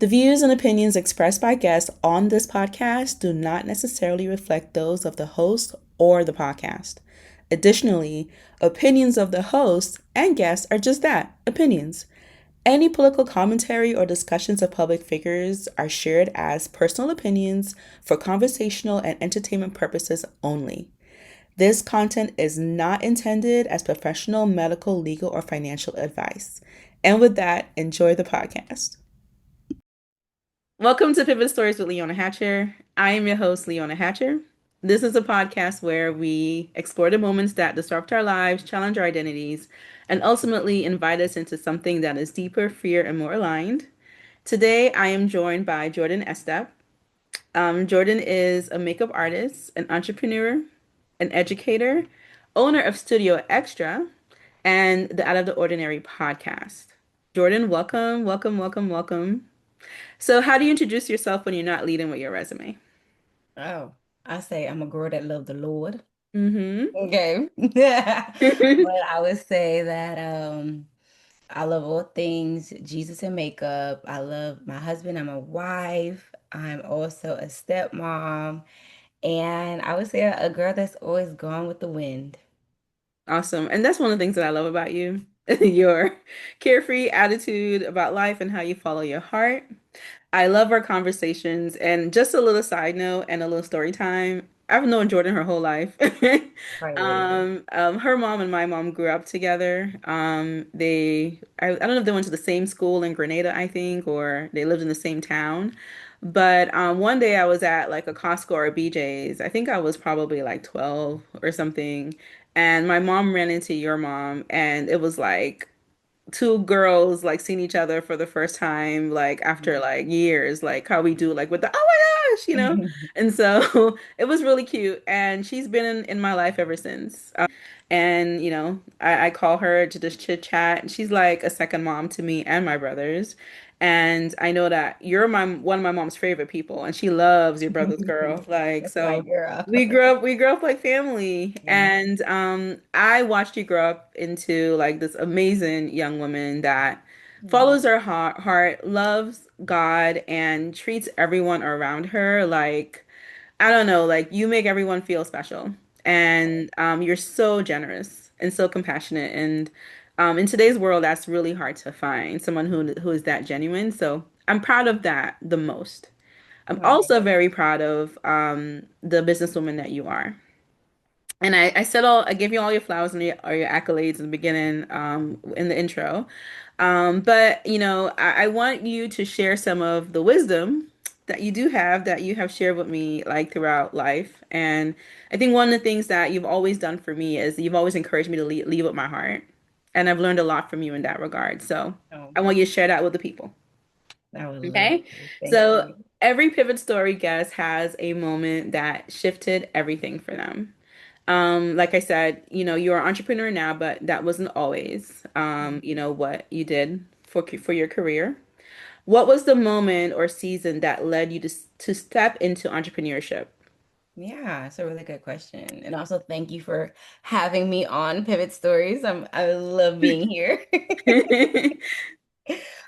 The views and opinions expressed by guests on this podcast do not necessarily reflect those of the host or the podcast. Additionally, opinions of the host and guests are just that, opinions. Any political commentary or discussions of public figures are shared as personal opinions for conversational and entertainment purposes only. This content is not intended as professional, medical, legal, or financial advice. And with that, enjoy the podcast. Welcome to Pivot Stories with Leona Hatcher. I am your host, Leona Hatcher. This is a podcast where we explore the moments that disrupt our lives, challenge our identities, and ultimately invite us into something that is deeper, freer, and more aligned. Today, I am joined by Jordan Estep. Jordan is a makeup artist, an entrepreneur, an educator, owner of Studio Extra, and the Out of the Ordinary podcast. Jordan, welcome, welcome, welcome, welcome. So, how do you introduce yourself when you're not leading with your resume? Oh, I say I'm a girl that love the Lord. Mm-hmm. Okay. But I would say that I love all things Jesus and makeup. I love my husband. I'm a wife. I'm also a stepmom. And I would say a girl that's always gone with the wind. Awesome. And that's one of the things that I love about you, your carefree attitude about life and how you follow your heart. I love our conversations. And just a little side note and a little story time. I've known Jordan her whole life. Crazy. Her mom and my mom grew up together. I don't know if they went to the same school in Grenada, I think, or they lived in the same town. But one day I was at like a Costco or a BJ's. I think I was probably like 12 or something. And my mom ran into your mom, and it was like two girls like seeing each other for the first time like after like years, like how we do like with the oh my gosh, you know. And so it was really cute, and she's been in my life ever since. And I call her to just chit chat, and she's like a second mom to me and my brothers. And I know that you're my one of my mom's favorite people, and she loves your brother's girl, like, That's my so girl. we grew up like family. Yeah. And I watched you grow up into like this amazing young woman that Mm. follows her heart, loves God, and treats everyone around her like, I don't know, like you make everyone feel special. And you're so generous and so compassionate. And in today's world, that's really hard to find someone who is that genuine. So I'm proud of that the most. I'm Oh, also very proud of the businesswoman that you are. And I gave you all your flowers and your accolades in the beginning, in the intro. But I want you to share some of the wisdom that you do have that you have shared with me like throughout life. And I think one of the things that you've always done for me is you've always encouraged me to lead with my heart. And I've learned a lot from you in that regard. So oh, I want you to share that with the people. I would love Okay. to. Thank So you. every pivot story guest has a moment that shifted everything for them. Like I said, you're an entrepreneur now, but that wasn't always, what you did for your career. What was the moment or season that led you to step into entrepreneurship? Yeah, it's a really good question. And also thank you for having me on Pivot Stories. I love being here.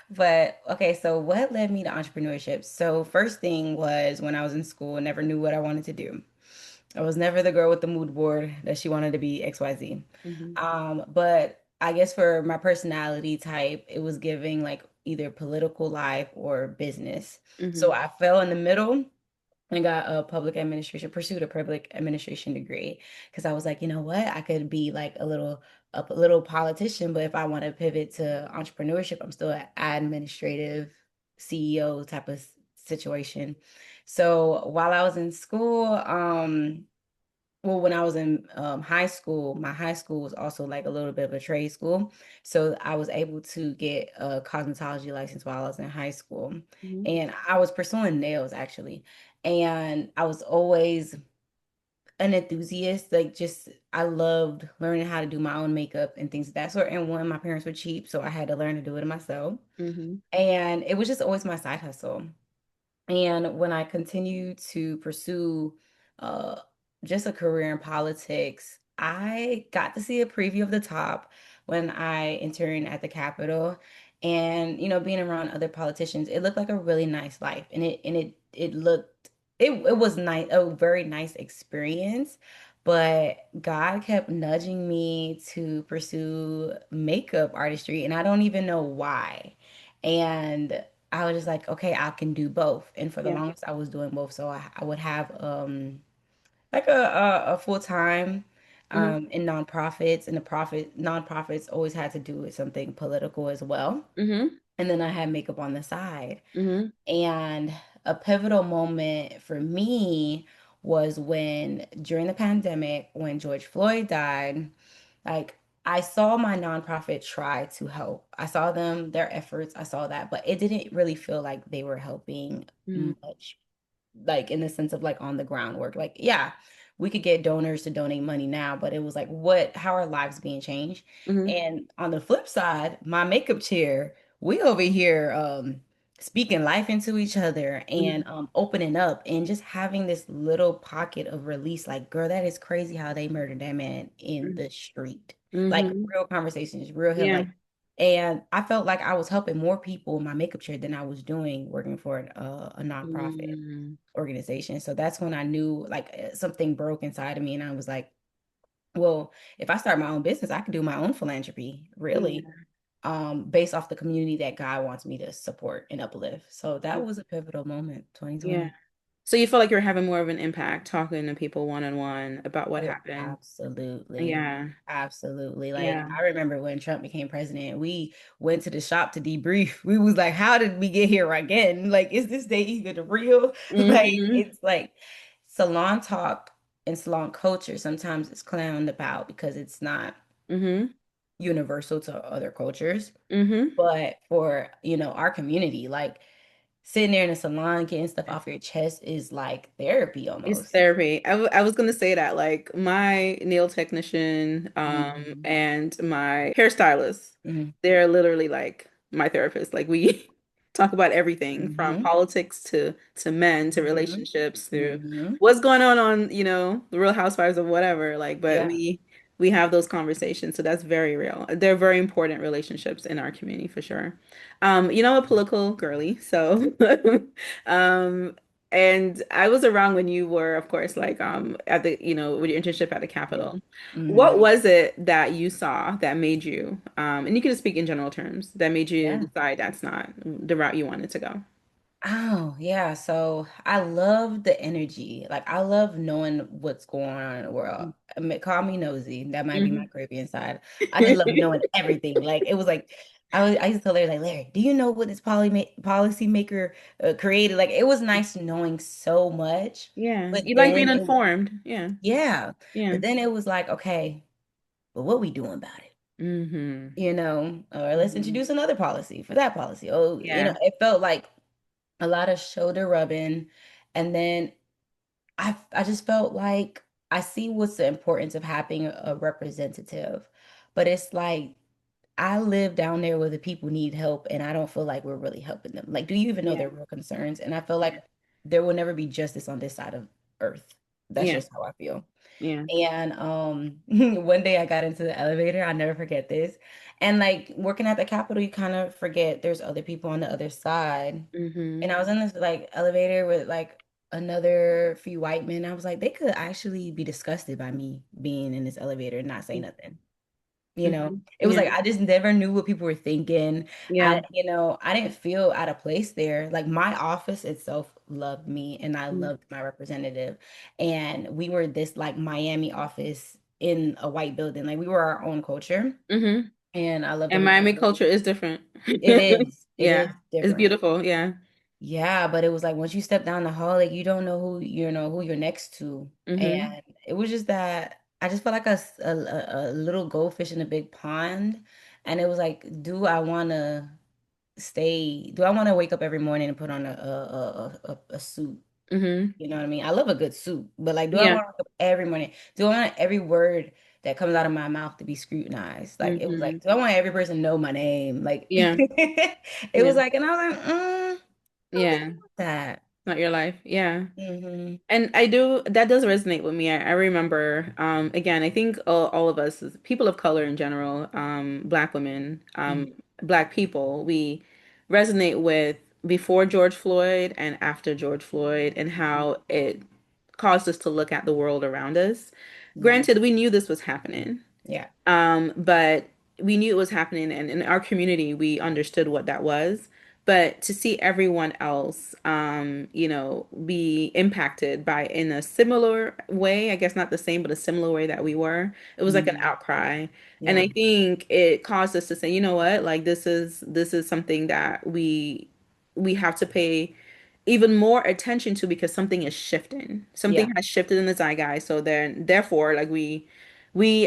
But okay, so what led me to entrepreneurship? So first thing was when I was in school, never knew what I wanted to do. I was never the girl with the mood board that she wanted to be XYZ. Hmm. But I guess for my personality type, it was giving like either political life or business. So Hmm. I fell in the middle and got a public administration, pursued a public administration degree because I was like, you know what, I could be like a little politician, but if I want to pivot to entrepreneurship, I'm still an administrative CEO type of situation. So while I was in school, well, when I was in high school, my high school was also like a little bit of a trade school. So I was able to get a cosmetology license while I was in high school. Hmm. And I was pursuing nails actually. And I was always an enthusiast. Like just I loved learning how to do my own makeup and things of that sort. And one, my parents were cheap, so I had to learn to do it myself. Hmm. And it was just always my side hustle. And when I continued to pursue uh, just a career in politics, I got to see a preview of the top when I interned at the Capitol. And being around other politicians, it looked like a really nice life, and it looked it was nice, a very nice experience. But God kept nudging me to pursue makeup artistry, and I don't even know why. And I was just like, okay, I can do both. And for the Yeah. longest, I was doing both. So I would have like a full time Mm-hmm. in nonprofits, and the profit nonprofits always had to do with something political as well. Mm-hmm. And then I had makeup on the side. Mm-hmm. And a pivotal moment for me was when, during the pandemic, when George Floyd died, like I saw my nonprofit try to help. I saw their efforts, I saw that, but it didn't really feel like they were helping much, like in the sense of like on the groundwork. Like, yeah, we could get donors to donate money now, but it was like, how are lives being changed? Mm-hmm. And on the flip side, my makeup chair, we over here speaking life into each other Mm-hmm. and opening up and just having this little pocket of release. Like, girl, that is crazy how they murdered that man in the street. Like, Mm-hmm. real conversations, real healing. Yeah. Like, and I felt like I was helping more people in my makeup chair than I was doing working for a nonprofit Mm-hmm. organization. So that's when I knew like something broke inside of me, and I was like, well, if I start my own business, I could do my own philanthropy, really, Yeah. based off the community that God wants me to support and uplift. So that was a pivotal moment, Yeah. 2020. So you feel like you're having more of an impact talking to people one on one about what Oh, happened. absolutely. Yeah. Absolutely. Like Yeah. I remember when Trump became president, we went to the shop to debrief. We was like, how did we get here again? Like, is this day even real? Like, Mm-hmm. it's like salon talk and salon culture sometimes it's clowned about because it's not Mm-hmm. universal to other cultures. Mm-hmm. But for, our community, like sitting there in a salon getting stuff off your chest is like therapy It's almost. therapy. I was gonna say that like my nail technician Hmm. and my hairstylist, Hmm. they're literally like my therapist. Like we talk about everything from Hmm. politics to men to Hmm. relationships to Hmm. what's going on, the Real Housewives of whatever. Like, but Yeah. we have those conversations. So that's very real. They're very important relationships in our community for sure. A political girly, so um and I was around when you were, of course, like at the, with your internship at the Yeah. Capitol. What Hmm. was it that you saw that made you, and you can just speak in general terms, that made you Yeah. decide that's not the route you wanted to go? Oh, yeah. So I love the energy. Like I love knowing what's going on in the world. Call me nosy. That might be my Mhm. Caribbean side. I just love knowing everything. Like it was like I used to tell Larry, like, Larry, do you know what this policy maker created? Like it was nice knowing so much. Yeah. But You like being then it informed. Yeah. yeah. Yeah. But then it was like, okay, but what we doing about it? Hmm. Or let's Hmm. introduce another policy for that policy. Oh, Yeah. it felt like a lot of shoulder rubbing. And then I just felt like I see what's the importance of having a representative, but it's like I live down there where the people need help, and I don't feel like we're really helping them. Like, do you even know Yeah. their real concerns? And I feel like Yeah. there will never be justice on this side of earth. That's Yeah. just how I feel. Yeah. And one day I got into the elevator, I'll never forget this. And like working at the Capitol, you kind of forget there's other people on the other side. Hmm. And I was in this like elevator with like another few white men. I was like, they could actually be disgusted by me being in this elevator and not say nothing. Hmm. It was Yeah. like I just never knew what people were thinking. Yeah. I didn't feel out of place there. Like my office itself loved me and I Mm-hmm. loved my representative. And we were this like Miami office in a white building. Like we were our own culture. And I loved And everybody. Miami culture is different. It is. It Yeah. is It's different. beautiful. Yeah. Yeah, but it was like once you step down the hall, like you don't know who you're next to, Hmm. and it was just that I just felt like a little goldfish in a big pond, and it was like, do I want to wake up every morning and put on a suit? Hmm. You know what I mean? I love a good suit, but like, do I Yeah. want to wake up every morning? Do I want every word that comes out of my mouth to be scrutinized? Like, it was like, Hmm. do I want every person to know my name? Like, Yeah. it was Yeah. like, and I was like, I don't Yeah. think I want that. Not your life. Yeah. Hmm. And that does resonate with me. I remember, again, I think all of us, as people of color in general, Black women, Black people, we resonate with before George Floyd and after George Floyd and Hmm. how it caused us to look at the world around us. Yeah. Granted, we knew this was happening. Yeah. But we knew it was happening, and in our community, we understood what that was. But to see everyone else, be impacted by in a similar way, I guess not the same, but a similar way that we were, it was like an Hmm. outcry. And Yeah. I think it caused us to say, you know what, like this is something that we have to pay even more attention to because something is shifting. Yeah. Something has shifted in the zeitgeist. So then therefore, like we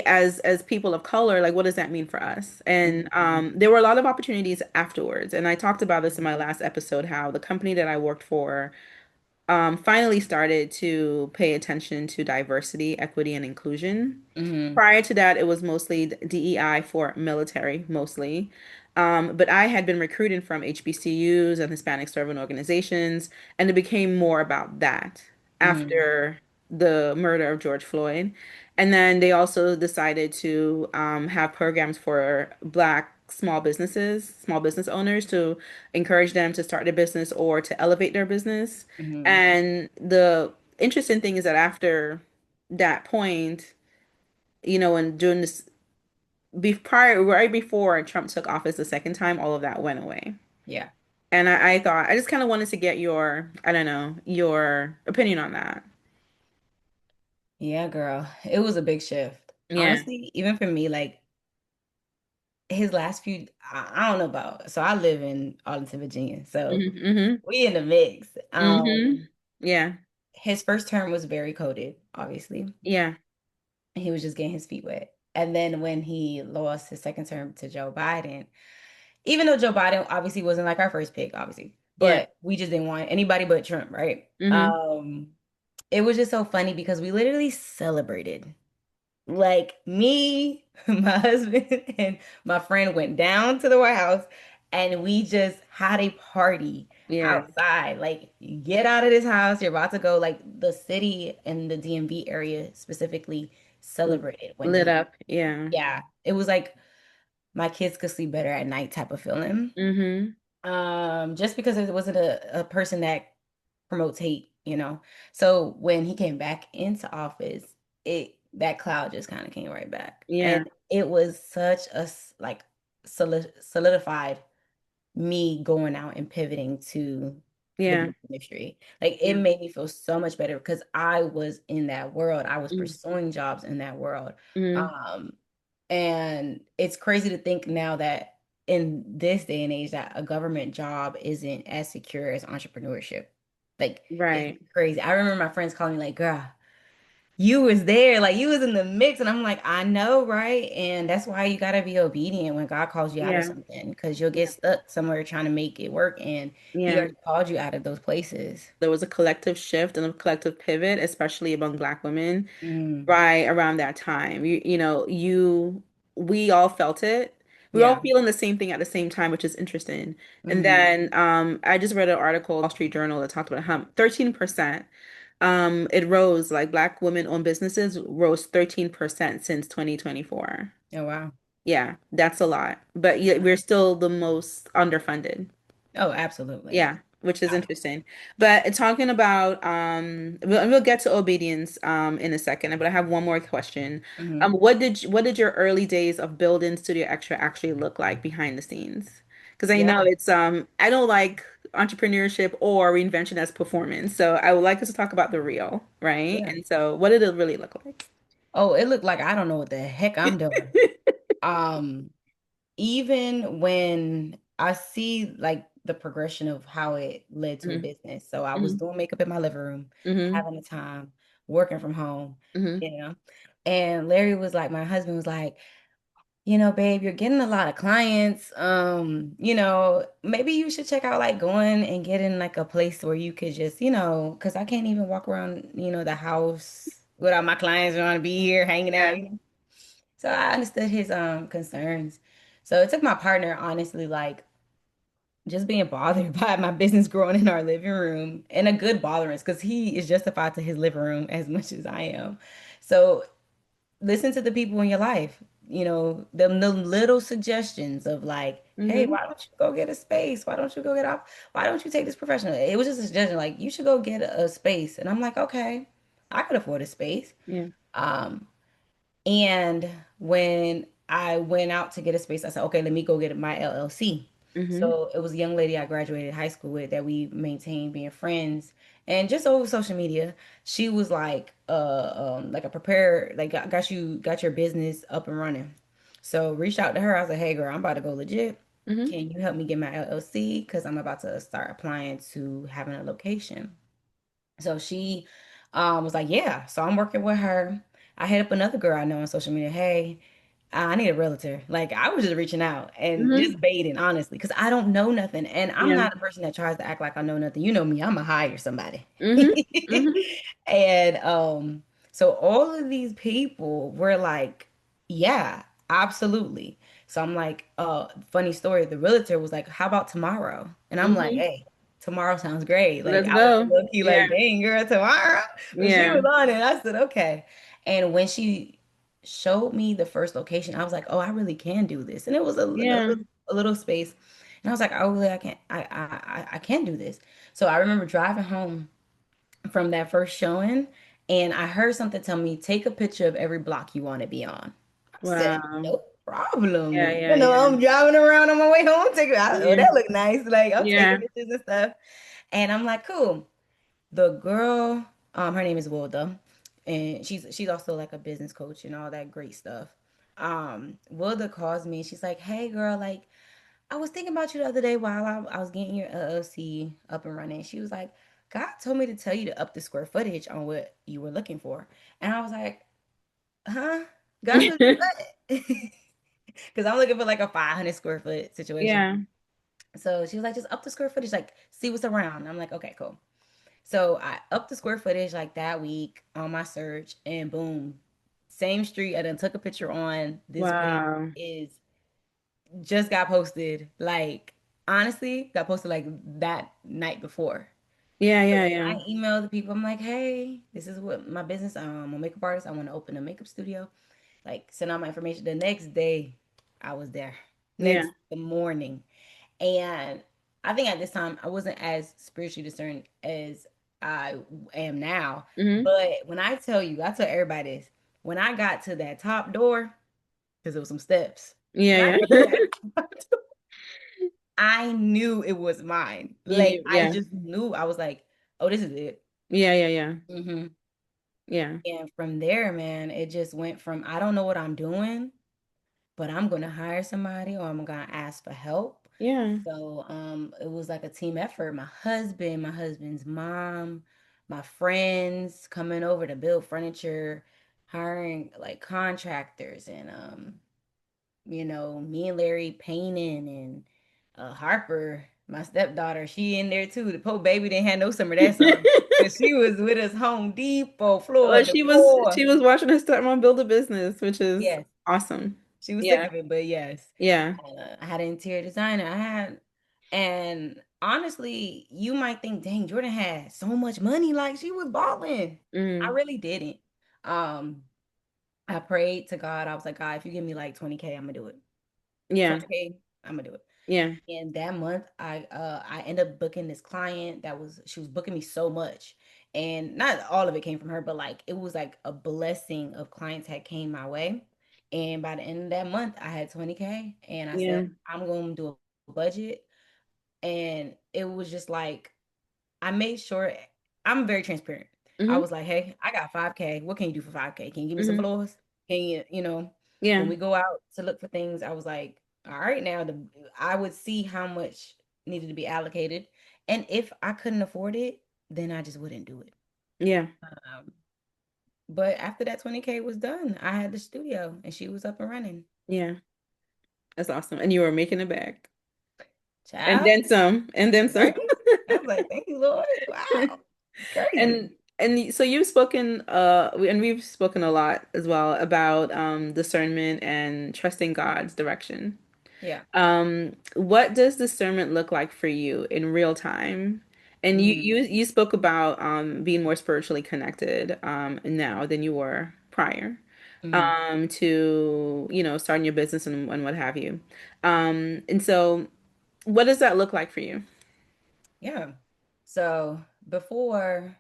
as people of color, like what does that mean for us? And Hmm. there were a lot of opportunities afterwards. And I talked about this in my last episode, how the company that I worked for finally started to pay attention to diversity, equity, and inclusion. Hmm. Prior to that, it was mostly DEI for military, mostly. But I had been recruiting from HBCUs and Hispanic serving organizations, and it became more about that Hmm. after the murder of George Floyd. And then they also decided to have programs for Black small business owners to encourage them to start their business or to elevate their business. Hmm. And the interesting thing is that after that point, and during this prior right before Trump took office the second time, all of that went away. Yeah. And I thought I just kind of wanted to get your, I don't know, your opinion on that. Yeah, girl. It was a big shift. Yeah. Honestly, even for me, like his last few, I don't know about. So I live in Arlington, Virginia. So Hmm. we in the mix. Hmm. Yeah. His first term was very coded, obviously. Yeah. He was just getting his feet wet. And then when he lost his second term to Joe Biden, even though Joe Biden obviously wasn't like our first pick, obviously, Yeah. but we just didn't want anybody but Trump, right? Hmm. It was just so funny because we literally celebrated. Like me, my husband, and my friend went down to the White House and we just had a party Yeah. outside. Like, get out of this house. You're about to go. Like, the city and the DMV area specifically celebrated when Lit he, up. Yeah. yeah, it was like my kids could sleep better at night type of feeling. Hmm. Just because it wasn't a person that promotes hate, you know. So when he came back into office, it that cloud just kind of came right back. Yeah. And it was such a like solidified me going out and pivoting to the Yeah. music industry. Like it Yeah. made me feel so much better because I was in that world. I was Hmm. pursuing jobs in that world. Hmm. Um, and it's crazy to think now that in this day and age that a government job isn't as secure as entrepreneurship. Like it's Right. crazy. I remember my friends calling me like, girl, you was there, like you was in the mix. And I'm like, I know, right? And that's why you gotta be obedient when God calls you out of Yeah. something, because you'll get Yeah. stuck somewhere trying to make it work. And he Yeah. already called you out of those places. There was a collective shift and a collective pivot, especially among Black women, Mm, right around that time. We all felt it. We were all yeah. feeling the same thing at the same time, which is interesting. And Hmm. then I just read an article, Wall Street Journal, that talked about how 13%, it rose, like Black women-owned businesses rose 13% since 2024. Oh, wow. Yeah, that's a lot. But yet we're still the most underfunded. Oh, absolutely. Yeah, which is interesting. But talking about we'll get to obedience in a second, but I have one more question. Hmm. What did your early days of building Studio Extra actually look like behind the scenes? Because I know Yeah. it's I don't like entrepreneurship or reinvention as performance. So I would like us to talk about the real, right? Yeah. And so what did it really look like? Oh, it looked like I don't know what the heck I'm doing. Um, Even when I see like the progression of how it led to a Hmm. business. So I was Hmm. doing makeup in my living room, Hmm. having a time, working from home, Hmm. you know. And Larry was like, my husband was like, babe, you're getting a lot of clients. Maybe you should check out like going and getting like a place where you could just, because I can't even walk around, the house without my clients want to be here hanging out, Yeah. So I understood his concerns. So it took my partner honestly like just being bothered by my business growing in our living room and a good botherance because he is justified to his living room as much as I am. So listen to the people in your life. You know, the little suggestions of like, hey, Mm-hmm. why don't you go get a space? Why don't you go get off? Why don't you take this professional? It was just a suggestion, like, you should go get a space. And I'm like, okay, I could afford a space. Yeah. Um, and when I went out to get a space, I said, okay, let me go get my LLC. Mm-hmm. So it was a young lady I graduated high school with that we maintained being friends. And just over social media, she was like a prepare, like got your business up and running. So reached out to her. I was like, hey girl, I'm about to go legit. Mm-hmm. Can you help me get my LLC? Because I'm about to start applying to having a location. So she was like, yeah. So I'm working with her. I hit up another girl I know on social media. Hey, I need a realtor. Like I was just reaching out and Mm-hmm. just baiting, honestly, because I don't know nothing. And I'm Yeah. not a person that tries to act like I know nothing. You know me, I'm gonna hire somebody. Mm-hmm. Mm-hmm. And so all of these people were like, yeah, absolutely. So I'm like, funny story. The realtor was like, how about tomorrow? And I'm like, Mm-hmm. hey, tomorrow sounds great. Like Let's I was go. low key Yeah. like, dang girl, tomorrow. But she Yeah. was on it. I said, okay. And when she showed me the first location, I was like, oh, I really can do this. And it was Yeah. a little space. And I was like, oh, really, I can't, I can do this. So I remember driving home from that first showing, and I heard something tell me, take a picture of every block you want to be on. I said, Wow. no problem. Yeah, You yeah, know, yeah. I'm driving around on my way home, oh, Yeah. that look nice. Like, I'm taking Yeah. pictures and stuff. And I'm like, cool. The girl, her name is Wilda, and she's also like a business coach and all that great stuff. Wilda calls me. She's like, hey, girl, like, I was thinking about you the other day while I was getting your LLC up and running. She was like, God told me to tell you to up the square footage on what you were looking for. And I was like, huh? God told you what? Because I'm looking for like a 500 square foot situation. Yeah. So she was like, just up the square footage, like see what's around. I'm like, okay, cool. So I upped the square footage like that week on my search, and boom, same street. I then took a picture on. This place Wow. is just got posted. Like honestly, got posted like that night before. Yeah, So yeah, when yeah. I emailed the people, I'm like, hey, this is what my business. I'm a makeup artist. I want to open a makeup studio. Like send out my information. The next day, I was there. Yeah. Next the morning. And I think at this time I wasn't as spiritually discerned as I am now. Mm-hmm. But when I tell you, I tell everybody this. When I got to that top door, because there was some steps. When I Yeah, got to yeah. that top door, I knew it was mine. You Like knew, I yeah. just knew. I was like, oh, this is it. Yeah, yeah, yeah. Hmm. Yeah. And from there, man, it just went from I don't know what I'm doing, but I'm gonna hire somebody or I'm gonna ask for help. Yeah. So it was like a team effort. My husband, my husband's mom, my friends coming over to build furniture, hiring like contractors and me and Larry painting and Harper, my stepdaughter, she in there too. The poor baby didn't have no some of that song. Cause she was with us Home Depot, floor Well, to she floor. was watching her stepmom build a business, which is Yes. awesome. She was sick Yeah. of it, but yes. Yeah. I had an interior designer. And honestly, you might think, dang, Jordan had so much money, like she was balling. I Mm. really didn't. Um, I prayed to God. I was like, God, if you give me like 20K, I'm gonna do it. Yeah. 20K, I'm gonna do it. Yeah. And that month, I ended up booking this client she was booking me so much. And not all of it came from her, but like it was like a blessing of clients that came my way. And by the end of that month, I had 20K. And I said, Yeah. I'm going to do a budget. And it was just like I made sure I'm very transparent. I Mm-hmm. was like, hey, I got 5K. What can you do for 5K? Can you give me some Mm-hmm. floors? Can when Yeah. we go out to look for things, I was like, all right, now I would see how much needed to be allocated. And if I couldn't afford it, then I just wouldn't do it. Yeah. Um, but after that 20K was done, I had the studio and she was up and running. Yeah. That's awesome. And you were making it back. And Child, then some. And then some. right? I was like, thank you, Lord. Wow. Crazy. So you've spoken and we've spoken a lot as well about discernment and trusting God's direction. Yeah. What does discernment look like for you in real time? And Mm-hmm. you spoke about being more spiritually connected now than you were prior Mm-hmm. to starting your business and what have you. And so what does that look like for you? Yeah. So before,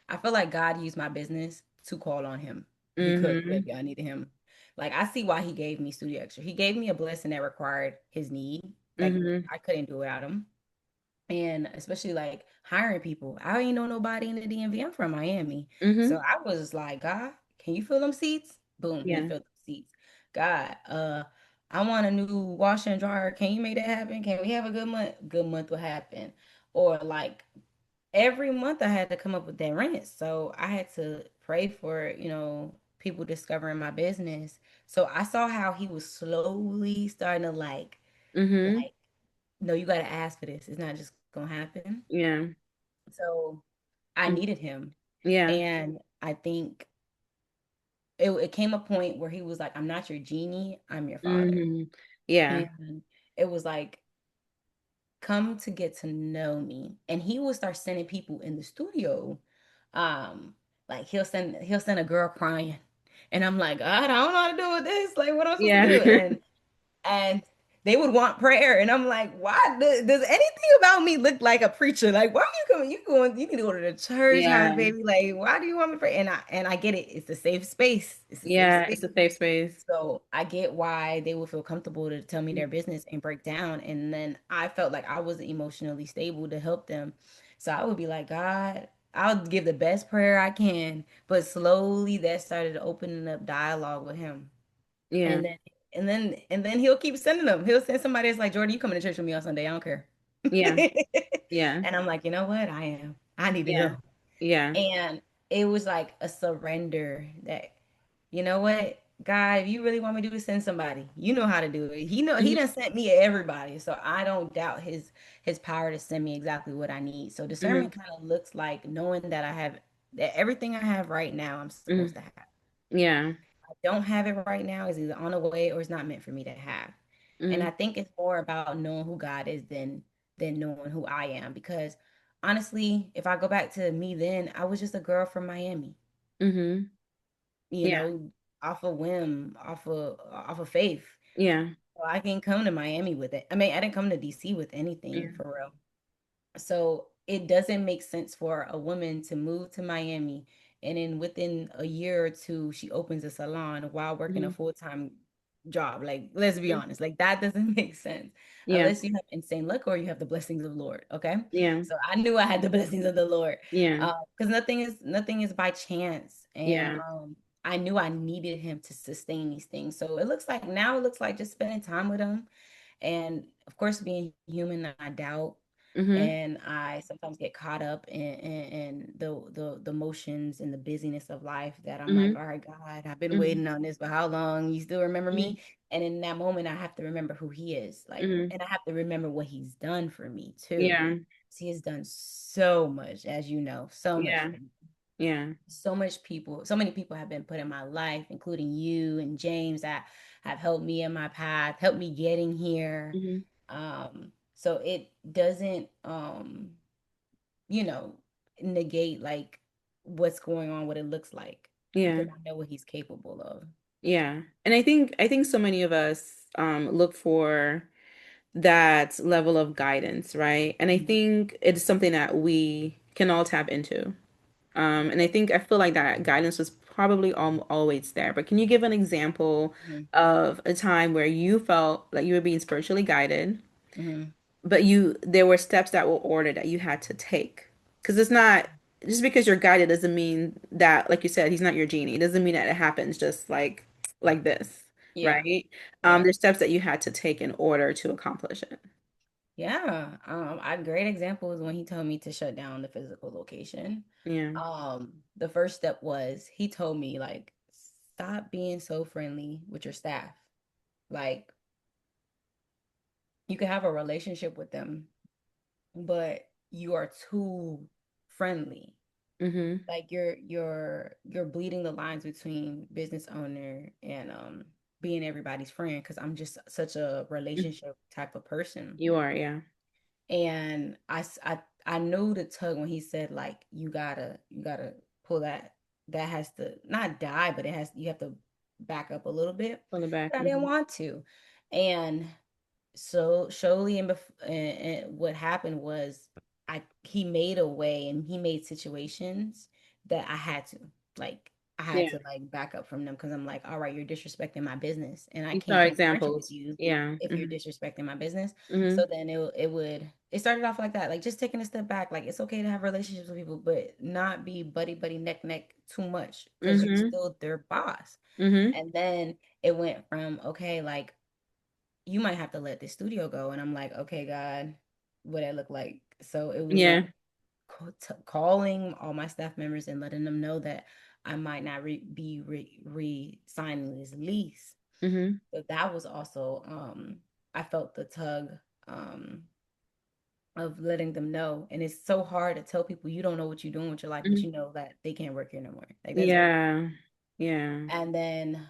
I feel like God used my business to call on him because Mm-hmm. maybe I needed him. Like I see why he gave me Studio Extra. He gave me a blessing that required his need. Like Mm-hmm. I couldn't do without him. And especially like hiring people. I ain't know nobody in the DMV. I'm from Miami. So Mm-hmm. I was like, God, can you fill them seats? Boom, he Yeah. filled the seats. God, I want a new washer and dryer. Can you make that happen? Can we have a good month? Good month will happen. Or like every month I had to come up with that rent. So I had to pray for, people discovering my business. So I saw how he was slowly starting to Mm-hmm. like, no, you got to ask for this. It's not just gonna happen. Yeah. So I Mm. needed him. Yeah. And I think it came a point where he was like, I'm not your genie, I'm your father. Mm-hmm. Yeah. And it was like, come to get to know me. And he would start sending people in the studio. Um, like he'll send a girl crying. And I'm like, God, I don't know how to do with this. Like, what am I supposed to Yeah. do? And they would want prayer, and I'm like, why does anything about me look like a preacher? Like, why are you coming? You need to go to the church house, Yeah. baby. Like, why do you want me to pray? And I get it. It's a safe space. It's a safe Yeah. space. It's a safe space. So I get why they would feel comfortable to tell me their business and break down. And then I felt like I wasn't emotionally stable to help them. So I would be like, God, I'll give the best prayer I can. But slowly that started opening up dialogue with him. Yeah. And then he'll keep sending them. He'll send somebody that's like, Jordan, you coming to church with me on Sunday. I don't care. Yeah. Yeah. And I'm like, you know what? I am. I need to Yeah. go. Yeah. And it was like a surrender that, you know what, God, if you really want me to do this, send somebody. You know how to do it. He Hmm. done sent me everybody. So I don't doubt his power to send me exactly what I need. So Hmm. discernment kind of looks like knowing that everything I have right now I'm Hmm. supposed to have. Yeah. I don't have it right now. It's either on the way or it's not meant for me to have. And Hmm. I think it's more about knowing who God is than knowing who I am. Because honestly, if I go back to me then, I was just a girl from Miami, Hmm. you Yeah. know, off a whim, off of faith. Yeah. So I can come to Miami with it. I mean, I didn't come to DC with anything Yeah. for real. So it doesn't make sense for a woman to move to Miami and then within a year or two she opens a salon while working a Hmm. full-time job. Like, let's be honest, like that doesn't make sense Yeah. unless you have insane luck or you have the blessings of the Lord. Okay. Yeah. So I knew I had the blessings of the Lord. Yeah. Because nothing is by chance. And Yeah. I knew I needed him to sustain these things. So it looks like just spending time with him. And of course, being human, I doubt, Hmm. and I sometimes get caught up in the motions and the busyness of life that I'm like, Hmm. all right, God, I've been Hmm. waiting on this, but how long? You still remember Hmm. me? And in that moment, I have to remember who he is, like, Hmm. and I have to remember what he's done for me too. Yeah. 'Cause he has done so much, as you know, so much Yeah. for me. Yeah. So many people have been put in my life, including you and James, that have helped me in my path, helped me getting here. Hmm. So it doesn't you know, negate like what's going on, what it looks like, Yeah. because I know what he's capable of. Yeah. And I think so many of us look for that level of guidance, right? And I Mhm, think it's something that we can all tap into. And I feel like that guidance was probably always there. But can you give an example mhm, of a time where you felt like you were being spiritually guided, mhm. but there were steps that were ordered that you had to take? Because it's not just because you're guided doesn't mean that, like you said, he's not your genie. It doesn't mean that it happens just like this, Yeah, right? yeah, There's steps that you had to take in order to accomplish it. yeah. A great example is when he told me to shut down the physical location. Yeah. The first step was he told me like, stop being so friendly with your staff. Like, you can have a relationship with them, but you are too friendly. Mm-hmm. Like you're bleeding the lines between business owner and being everybody's friend because I'm just such a relationship type of person. You are, yeah. And I knew the tug when he said like you gotta pull that has to not die, but it has you have to back up a little bit. On the back. But I didn't want to. And so surely and what happened was I he made a way and he made situations that I had to like I had Yeah. to like back up from them because I'm like, all right, you're disrespecting my business and I You saw can't be friends with examples. you Yeah. if you're disrespecting my business. Mm-hmm. So then it started off like that, like just taking a step back. Like it's okay to have relationships with people, but not be buddy neck too much because you're Mm-hmm. still their boss. Mm-hmm. And then it went from okay, like you might have to let this studio go. And I'm like, okay, God, what that look like? So it was like Yeah. calling all my staff members and letting them know that I might not be signing this lease. Mm-hmm. But that was also, I felt the tug of letting them know. And it's so hard to tell people you don't know what you're doing with your life, but Mm-hmm. you know that they can't work here no more. Like that's very, Yeah. Yeah. and then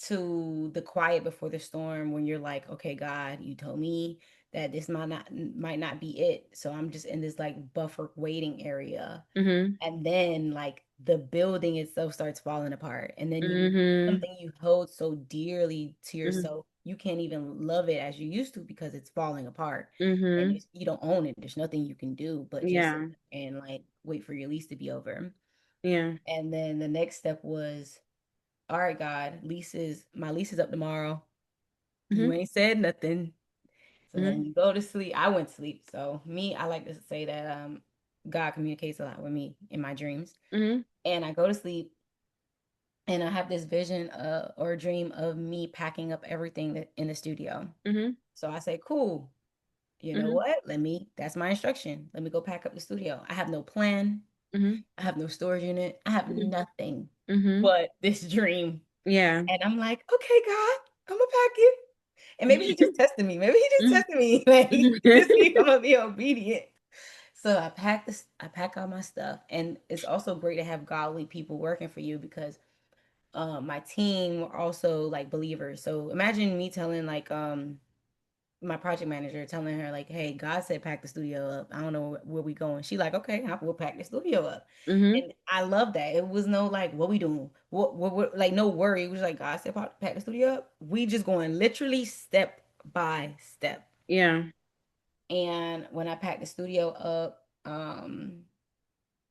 to the quiet before the storm when you're like, okay, God, you told me that this might not be it. So I'm just in this like buffer waiting area. Mm-hmm. And then like the building itself starts falling apart. And then you Mm-hmm. something you hold so dearly to Mm-hmm. yourself, you can't even love it as you used to because it's falling apart. And Mm-hmm. you don't own it. There's nothing you can do but just sit Yeah. and like wait for your lease to be over. Yeah. And then the next step was all right, God, my lease is up tomorrow. You Mm-hmm. ain't said nothing. So Mm-hmm. then you go to sleep. I went to sleep. So me, I like to say that God communicates a lot with me in my dreams. Mm-hmm. And I go to sleep and I have this vision or dream of me packing up everything in the studio. Mm-hmm. So I say, cool. You know Mm-hmm. what? That's my instruction. Let me go pack up the studio. I have no plan. Mm-hmm. I have no storage unit. I have Mm-hmm. nothing Mm-hmm. but this dream. Yeah. And I'm like, okay, God, I'm gonna pack it. And maybe he just tested me. Maybe he just tested me, like to see if I'm gonna be obedient. So I pack all my stuff, and it's also great to have godly people working for you because my team were also like believers. So imagine me telling like my project manager telling her like, "Hey, God said pack the studio up. I don't know where we going." She like, "Okay, we'll pack the studio up." Mm-hmm. And I love that. It was no like, "What we doing?" What like no worry. It was like God said pack the studio up. We just going literally step by step. Yeah. And when I packed the studio up,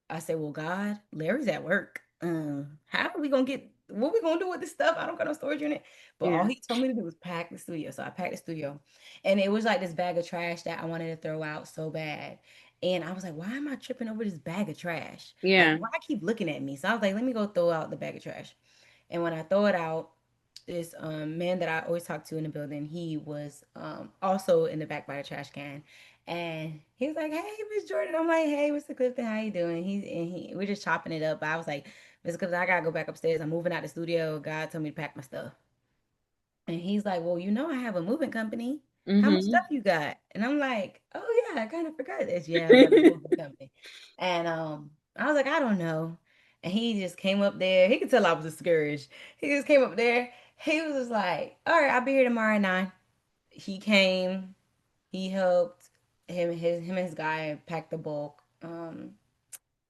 I said, "Well, God, Larry's at work. How are we gonna get? What we gonna do with this stuff? I don't got no storage unit." But all Yeah. he told me to do was pack the studio. So I packed the studio, and it was like this bag of trash that I wanted to throw out so bad. And I was like, "Why am I tripping over this bag of trash? Like, Yeah. why I keep looking at me?" So I was like, "Let me go throw out the bag of trash." And when I throw it out, this man that I always talk to in the building, he was also in the back by the trash can. And he was like, "Hey, Miss Jordan." I'm like, "Hey, Mr. Clifton, how you doing?" We're just chopping it up. I was like, "Mr. Clifton, I gotta go back upstairs. I'm moving out the studio. God told me to pack my stuff." And he's like, "Well, you know I have a moving company. How much Mm-hmm. stuff you got?" And I'm like, "Oh yeah, I kind of forgot this. Yeah, I got a moving company." And I was like, "I don't know." And he just came up there. He could tell I was discouraged. He just came up there. He was just like, "All right, I'll be here tomorrow at 9." He came. He helped him and his guy pack the bulk.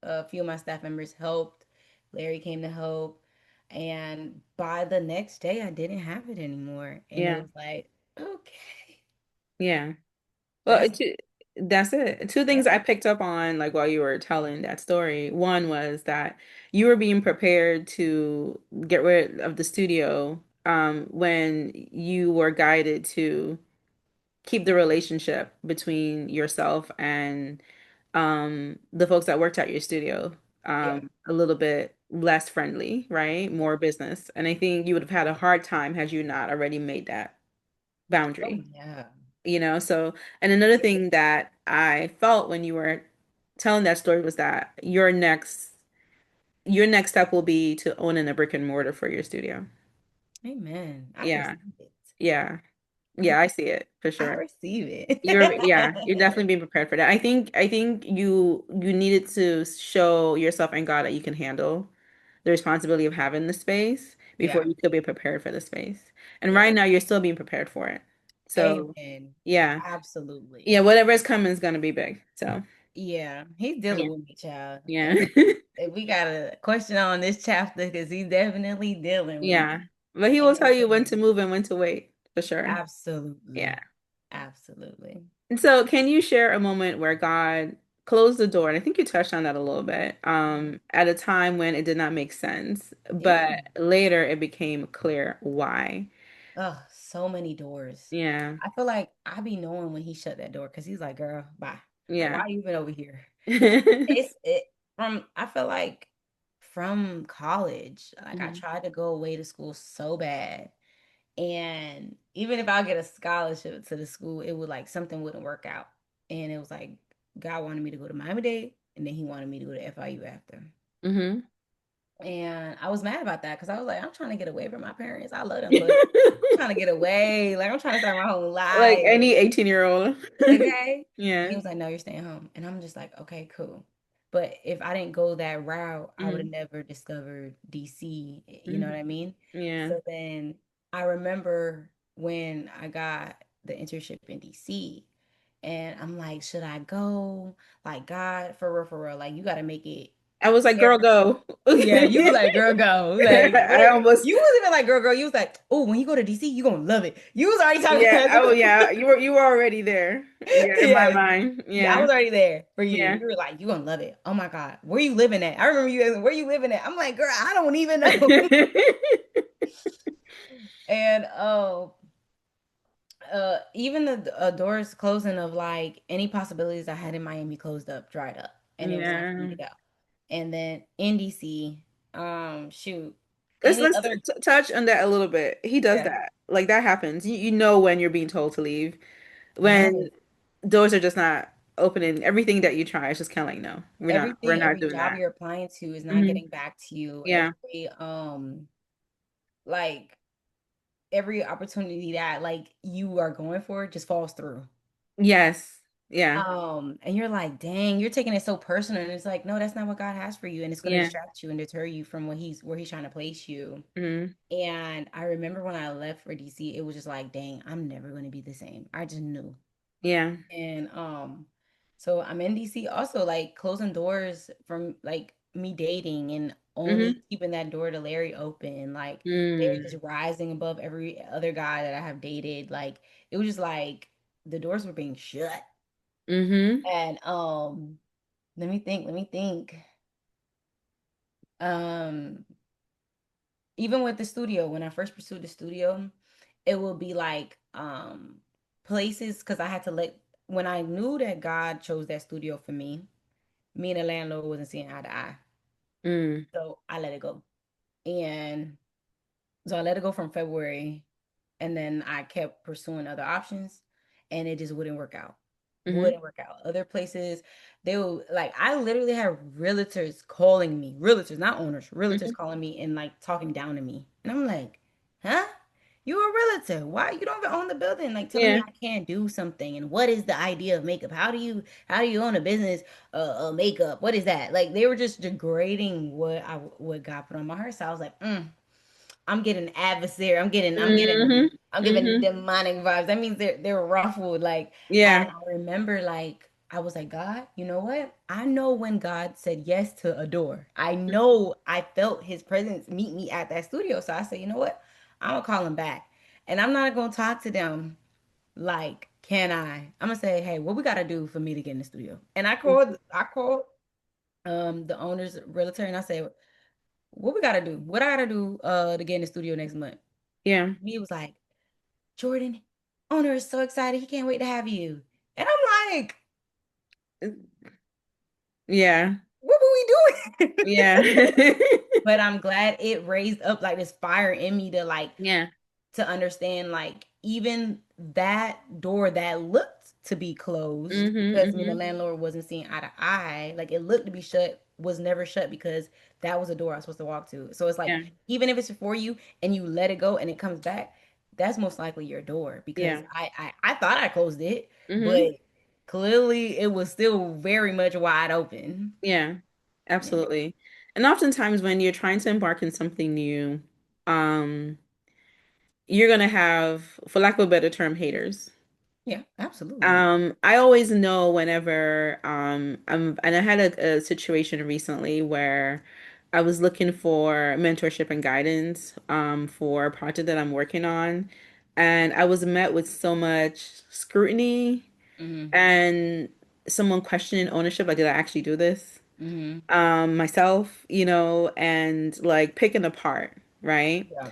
A few of my staff members helped. Larry came to help. And by the next day, I didn't have it anymore. And it Yeah. was like, okay, Yeah. Well, that's that's it. Two things that's I picked up on, like while you were telling that story. One was that you were being prepared to get rid of the studio, when you were guided to keep the relationship between yourself and the folks that worked at your studio yeah. a little bit less friendly, right? More business. And I think you would have had a hard time had you not already made that Oh boundary. yeah. So, and another thing that I felt when you were telling that story was that your next step will be to own in a brick and mortar for your studio. Amen. I Yeah. receive it. Yeah. Yeah, I see it for I sure. receive it. You're definitely being prepared for that. I think you needed to show yourself and God that you can handle the responsibility of having the space before Yeah. you could be prepared for the space. And Yeah. right now you're still being prepared for it. So Amen. yeah. Yeah, Absolutely. whatever is coming is gonna be big. So Yeah. He's dealing yeah. with me, child. Yeah. And we got a question on this chapter because he's definitely dealing with me. Yeah. But he will And tell it's you when to okay. move and when to wait, for sure. Yeah. Absolutely. Absolutely. And so can you share a moment where God closed the door? And I think you touched on that a little bit, at a time when it did not make sense, Yeah. but later it became clear why. Oh, so many doors. Yeah. I feel like I be knowing when he shut that door because he's like, girl, bye. Like, Yeah. why you been over here? It's it from I feel like from college, like I Mhm. tried to go away to school so bad. And even if I get a scholarship to the school, it would like something wouldn't work out. And it was like God wanted me to go to Miami-Dade and then he wanted me to go to FIU after. Mhm. And I was mad about that because I was like, I'm trying to get away from my parents. I love them, but I'm trying to get away. Like I'm trying to start my whole Like life. any 18-year-old. Okay. And Yeah. he was like, no, you're staying home. And I'm just like, okay, cool. But if I didn't go that route, I would have Mhm. never discovered DC. You know what I Mhm. mean? Yeah. So then I remember when I got the internship in DC, and I'm like, should I go? Like, God, for real, like, you got to make it I was like, girl, every. go. Yeah, you was like, girl, go. Like, I what? almost You was even like, girl, girl. You was like, oh, when you go to DC, you gonna love it. You was already talking yeah, about oh it. yeah, you were already there. Yeah, in my Yeah, mind. yeah, I Yeah. was already there for you. Yeah. You were like, you gonna love it. Oh my God, where you living at? I remember you asking, where you living at? I'm like, girl, I don't even know. And even the doors closing of like any possibilities I had in Miami closed up, dried up, and it was time for me Yeah. to go. And then in DC, shoot, Let's any let's other, touch on that a little bit. He does yeah, that. Like that happens. You know when you're being told to leave. When yes, doors are just not opening. Everything that you try is just kind of like, no, we're everything, not every doing job that. you're applying to is not Hmm. getting back to you. Yeah. Like every opportunity that like you are going for just falls through. Yes. Yeah. And you're like, dang, you're taking it so personal. And it's like, no, that's not what God has for you. And it's gonna Yeah. distract you and deter you from what he's where he's trying to place you. Hmm. And I remember when I left for DC, it was just like, dang, I'm never gonna be the same. I just knew. Yeah. And so I'm in DC also like closing doors from like me dating and only Hmm. keeping that door to Larry open. Like they're Mm. just rising above every other guy that I have dated. Like it was just like the doors were being shut. Hmm. And let me think. Um even with the studio, when I first pursued the studio, it will be like places because I had to let when I knew that God chose that studio for me and the landlord wasn't seeing eye to eye. Mm. So I let it go. And so I let it go from February and then I kept pursuing other options and it just wouldn't work out. Hmm. Wouldn't work out. Other places, they will like I literally have realtors calling me, realtors, not owners, realtors Hmm. calling me and like talking down to me. And I'm like, huh? You a realtor. Why you don't even own the building? Like telling me Yeah. I can't do something. And what is the idea of makeup? How do you own a business makeup? What is that? Like they were just degrading what God put on my heart. So I was like, I'm getting adversary. Hmm. I'm giving Hmm. demonic vibes. That means they're ruffled. Like, and Yeah. I remember like I was like, God, you know what? I know when God said yes to a door. I know I felt his presence meet me at that studio. So I said, you know what? I'm gonna call him back. And I'm not gonna talk to them like, can I? I'm gonna say, hey, what we gotta do for me to get in the studio? And I called the owner's realtor and I said, what we gotta do? What I gotta do to get in the studio next month? Yeah. He was like, Jordan, owner is so excited. He can't wait to have you. And I'm like, Yeah. what were we Yeah. doing? But I'm glad it raised up like this fire in me to like Yeah. to understand like even that door that looked to be closed Hmm. because me and the Hmm. landlord wasn't seeing eye to eye, like it looked to be shut was never shut because that was a door I was supposed to walk to. So it's like Yeah. even if it's for you and you let it go and it comes back, that's most likely your door because Yeah. I thought I closed it, Hmm. but clearly it was still very much wide open. Yeah. Yeah. Absolutely. And oftentimes when you're trying to embark in something new, um, you're gonna have, for lack of a better term, haters. Yeah, absolutely. I always know whenever and I had a situation recently where I was looking for mentorship and guidance for a project that I'm working on, and I was met with so much scrutiny Hmm. and someone questioning ownership, like, did I actually do this? Hmm. Myself, and like picking apart, right? Yeah.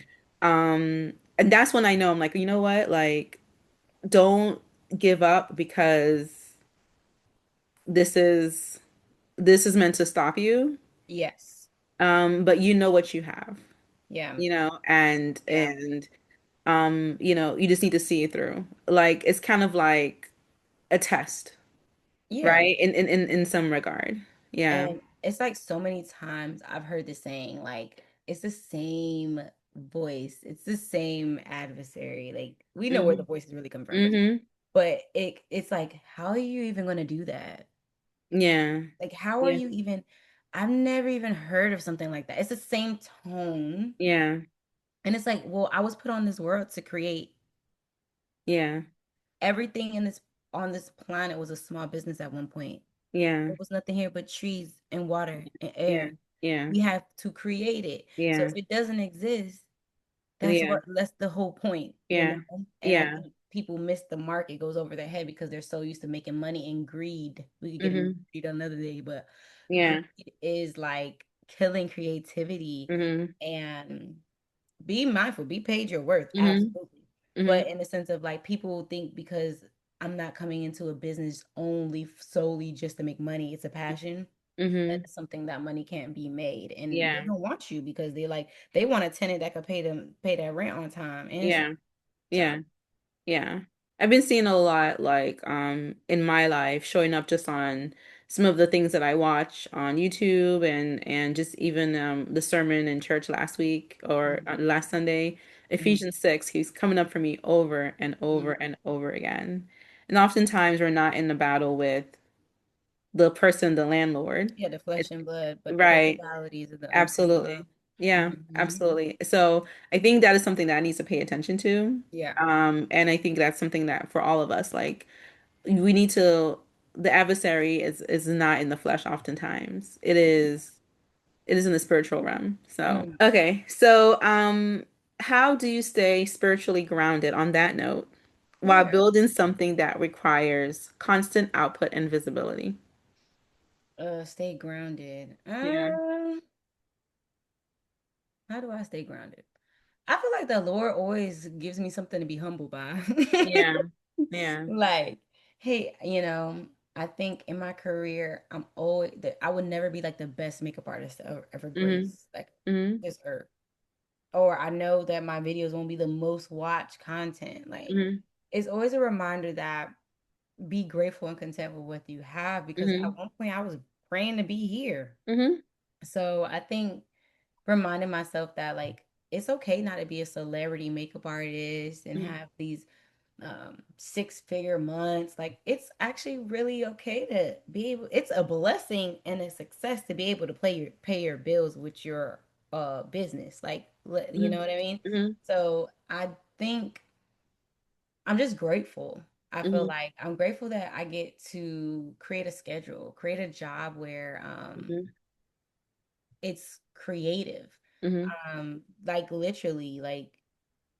And that's when I know I'm like, you know what? Like, don't give up because this is this is meant to stop you. Yes. But you know what you have, Yeah. and Yeah. you just need to see it through. Like it's kind of like a test, Yeah. right? In some regard. Yeah. And it's like so many times I've heard this saying, like, it's the same voice, it's the same adversary. Like, we know where the Hmm. voices really come from. Hmm. But it's like, how are you even gonna do that? Yeah. Like, how are Yeah. you even? I've never even heard of something like that. It's the same tone. Yeah. And it's like, well, I was put on this world to create Yeah. everything in this on this planet was a small business at one point. Yeah. There was nothing here but trees and water and Yeah. air. Yeah. We have to create it. So Yeah. if it doesn't exist, Yeah. that's the whole point, you Yeah. know? And I Yeah. think people miss the mark. It goes over their head because they're so used to making money and greed. We could get into Hmm. greed another day, but greed Yeah. is like killing creativity. Hmm. And be mindful, be paid your worth, Hmm. absolutely. Hmm. But in the sense of like people think because I'm not coming into a business only solely just to make money, it's a passion. Hmm. That's something that money can't be made. And they Yeah. don't want you because they want a tenant that could pay that rent on time and insurance. Yeah. So Yeah. Yeah. I've been seeing a lot like in my life showing up just on some of the things that I watch on YouTube and just even the sermon in church last week or mhm, last Sunday, mhm, Ephesians 6 keeps coming up for me over and over mhm. and over again. And oftentimes we're not in the battle with the person, the landlord. Yeah, the flesh It's and blood, but the right. principalities of the unseen realm. Absolutely. Yeah, Hmm. absolutely. So I think that is something that I need to pay attention to. Yeah. And I think that's something that for all of us, like we need to, the adversary is not in the flesh oftentimes. It is in the spiritual realm. So Mhm. okay. So how do you stay spiritually grounded on that note while Yeah. building something that requires constant output and visibility? Stay grounded. Yeah. How do I stay grounded? I feel like the Lord always gives me something to be humble by. Yeah. Yeah. Like, hey, I think in my career, I'm always that I would never be like the best makeup artist to ever Mm-hmm. grace like Mm-hmm. this earth. Or I know that my videos won't be the most watched content. Like, Mm-hmm. it's always a reminder that be grateful and content with what you have because at Mm-hmm. one point I was praying to be here. Mm-hmm. So I think reminding myself that like it's okay not to be a celebrity makeup artist and Mm-hmm. have these six-figure months. Like it's actually really okay to be able, it's a blessing and a success to be able to pay your bills with your business. Like you know what I mean? Mm-hmm. So I think I'm just grateful. I feel Mm-hmm. like I'm grateful that I get to create a schedule, create a job where Mm-hmm. it's creative. Mm-hmm. Like literally, like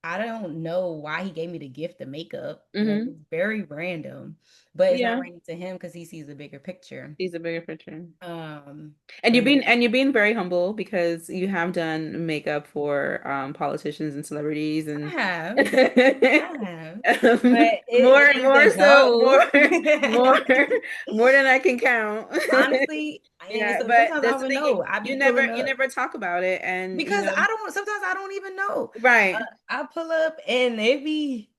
I don't know why he gave me the gift of makeup. Like Mm-hmm. it's very random, but it's not Yeah, random to him because he sees the bigger picture. he's a bigger picture. Um, And and you're being very humble because you have done makeup for politicians and celebrities I and have, I have, but it comes more and so goes. more more than I can count. Honestly, and Yeah, so but sometimes I that's don't the even thing. know. I You be never pulling you up never talk about it, and because I don't. Sometimes I don't even know. right. I pull up and it be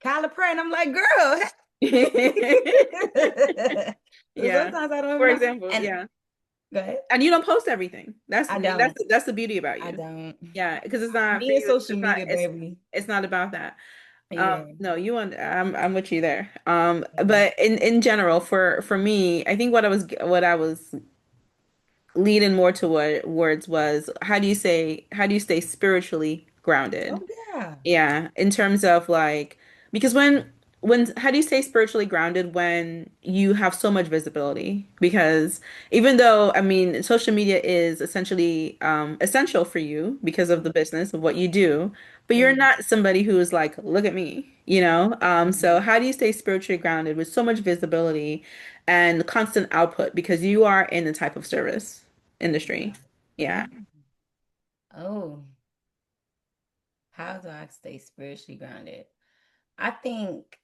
Kyla Pratt, and I'm like, girl. So Yeah. sometimes I don't even For know. example, And yeah. go ahead. And you don't post everything. I don't. That's the beauty about I you. don't. Yeah, because it's not for Me and you. social media, baby. It's not about that. Yeah. No, you want I'm with you there. Yeah. But in general, for me, I think what I was leaning more towards was how do you stay spiritually grounded. Oh yeah. Yeah, in terms of like, because when how do you say spiritually grounded when you have so much visibility? Because even though, I mean, social media is essentially essential for you because of the business of what you do, but you're Mhm. not somebody who is like, look at me, you know? So Mhm. how do you stay spiritually grounded with so much visibility and constant output because you are in the type of service industry? Yeah. Yeah. Mm. Oh, how do I stay spiritually grounded? I think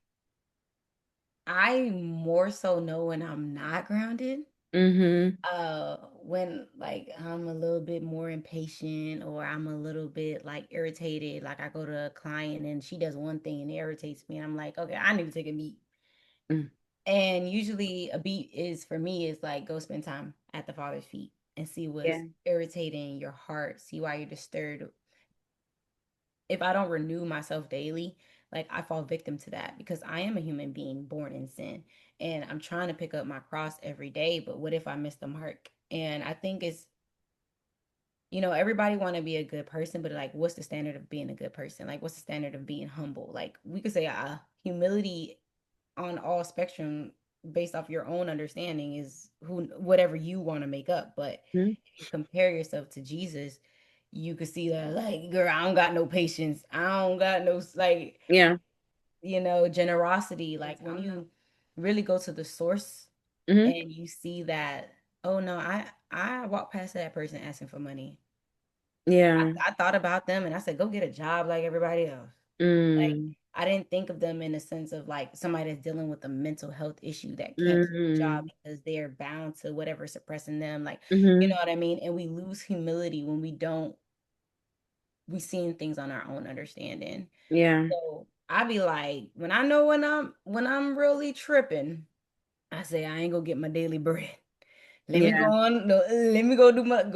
I more so know when I'm not grounded. Mm-hmm. When like I'm a little bit more impatient or I'm a little bit like irritated, like I go to a client and she does one thing and it irritates me, and I'm like, okay, I need to take a beat. Mm. And usually a beat is for me is like go spend time at the Father's feet and see what's Yeah. irritating your heart, see why you're disturbed. If I don't renew myself daily, like I fall victim to that because I am a human being born in sin and I'm trying to pick up my cross every day, but what if I miss the mark? And I think it's, everybody want to be a good person, but like what's the standard of being a good person? Like what's the standard of being humble? Like we could say humility on all spectrum based off your own understanding is who whatever you want to make up, but Mm-hmm. if you compare yourself to Jesus, you could see that like girl, I don't got no patience, I don't got no like Yeah. generosity. Like when you really go to the source Mm-hmm. and you see that, oh no, I walked past that person asking for money. Yeah. I thought about them and I said, go get a job like everybody else. Like Mm. I didn't think of them in the sense of like somebody that's dealing with a mental health issue that can't keep a job Mm. because they are bound to whatever's suppressing them. Like, you know Mm-hmm. what I mean? And we lose humility when we seeing things on our own understanding. Yeah. So I be like, when I know when I'm really tripping, I say I ain't gonna get my daily bread. Let me go Yeah. on. No, let me go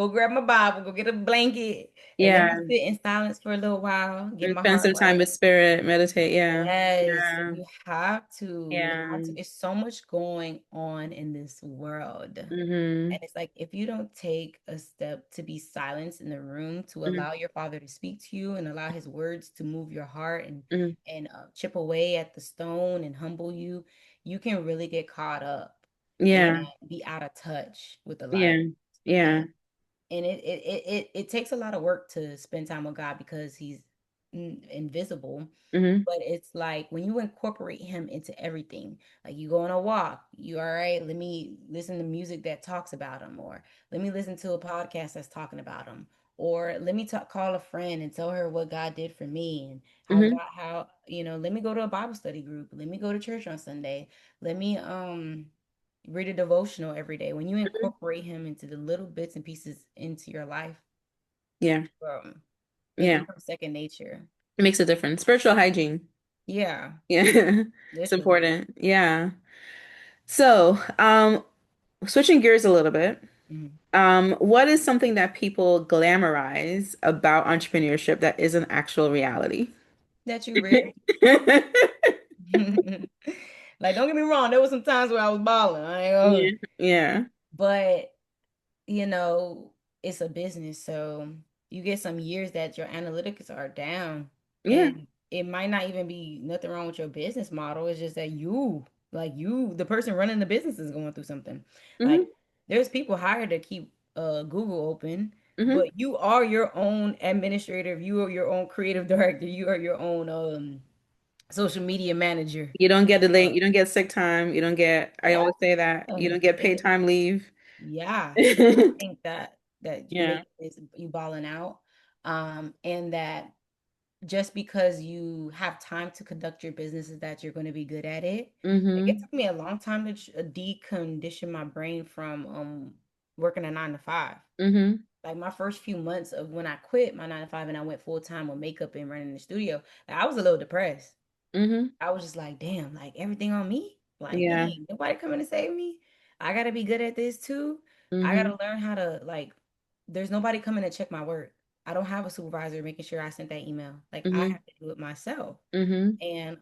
grab my Bible, go get a blanket, and let me Yeah. sit in silence for a little while, get And my spend heart some time right. with spirit, meditate. Yeah. Yes, Yeah. you have to. You Yeah. have to. It's so much going on in this world. Mm-hmm. And it's like if you don't take a step to be silenced in the room to Mm-hmm. allow your father to speak to you and allow his words to move your heart and Mm-hmm. chip away at the stone and humble you, you can really get caught up and Yeah. be out of touch with the life. Yeah. And Yeah. it takes a lot of work to spend time with God because he's invisible. Mm-hmm. But it's like when you incorporate him into everything, like you go on a walk, you all right, let me listen to music that talks about him, or let me listen to a podcast that's talking about him, or let me call a friend and tell her what God did for me and Mm-hmm. let me go to a Bible study group, let me go to church on Sunday, let me read a devotional every day. When you Mm-hmm. incorporate him into the little bits and pieces into your life, Yeah. it Yeah. becomes second nature. It makes a difference. Spiritual hygiene. Yeah, Yeah. It's literally. important. Yeah. So, switching gears a little bit. Mhm. What is something that people glamorize about entrepreneurship that isn't actual reality? That you rich. Like, don't get me wrong, there was some times where I was balling. I ain't Yeah. gonna, Yeah. but you know, it's a business, so you get some years that your analytics are down, Yeah. and it might not even be nothing wrong with your business model. It's just that the person running the business is going through something. Like, Hmm. there's people hired to keep Google open, Hmm. but you are your own administrator, you are your own creative director, you are your own social media manager. You don't get the link. Uh, You don't get sick time. You don't get, I yeah, always say that. You don't get paid time leave. yeah, and I think that you Yeah. make is you balling out, and that just because you have time to conduct your business is that you're going to be good at it. Like it Hmm. took me a long time to decondition my brain from working a 9 to 5. Hmm. Like my first few months of when I quit my 9 to 5 and I went full time with makeup and running the studio, like, I was a little depressed. Hmm. I was just like, damn, like everything on me. Like, Yeah. dang, nobody coming to save me. I gotta be good at this too. I Hmm. gotta learn how to like. There's nobody coming to check my work. I don't have a supervisor making sure I sent that email. Like I Hmm. have to do it myself. Hmm. And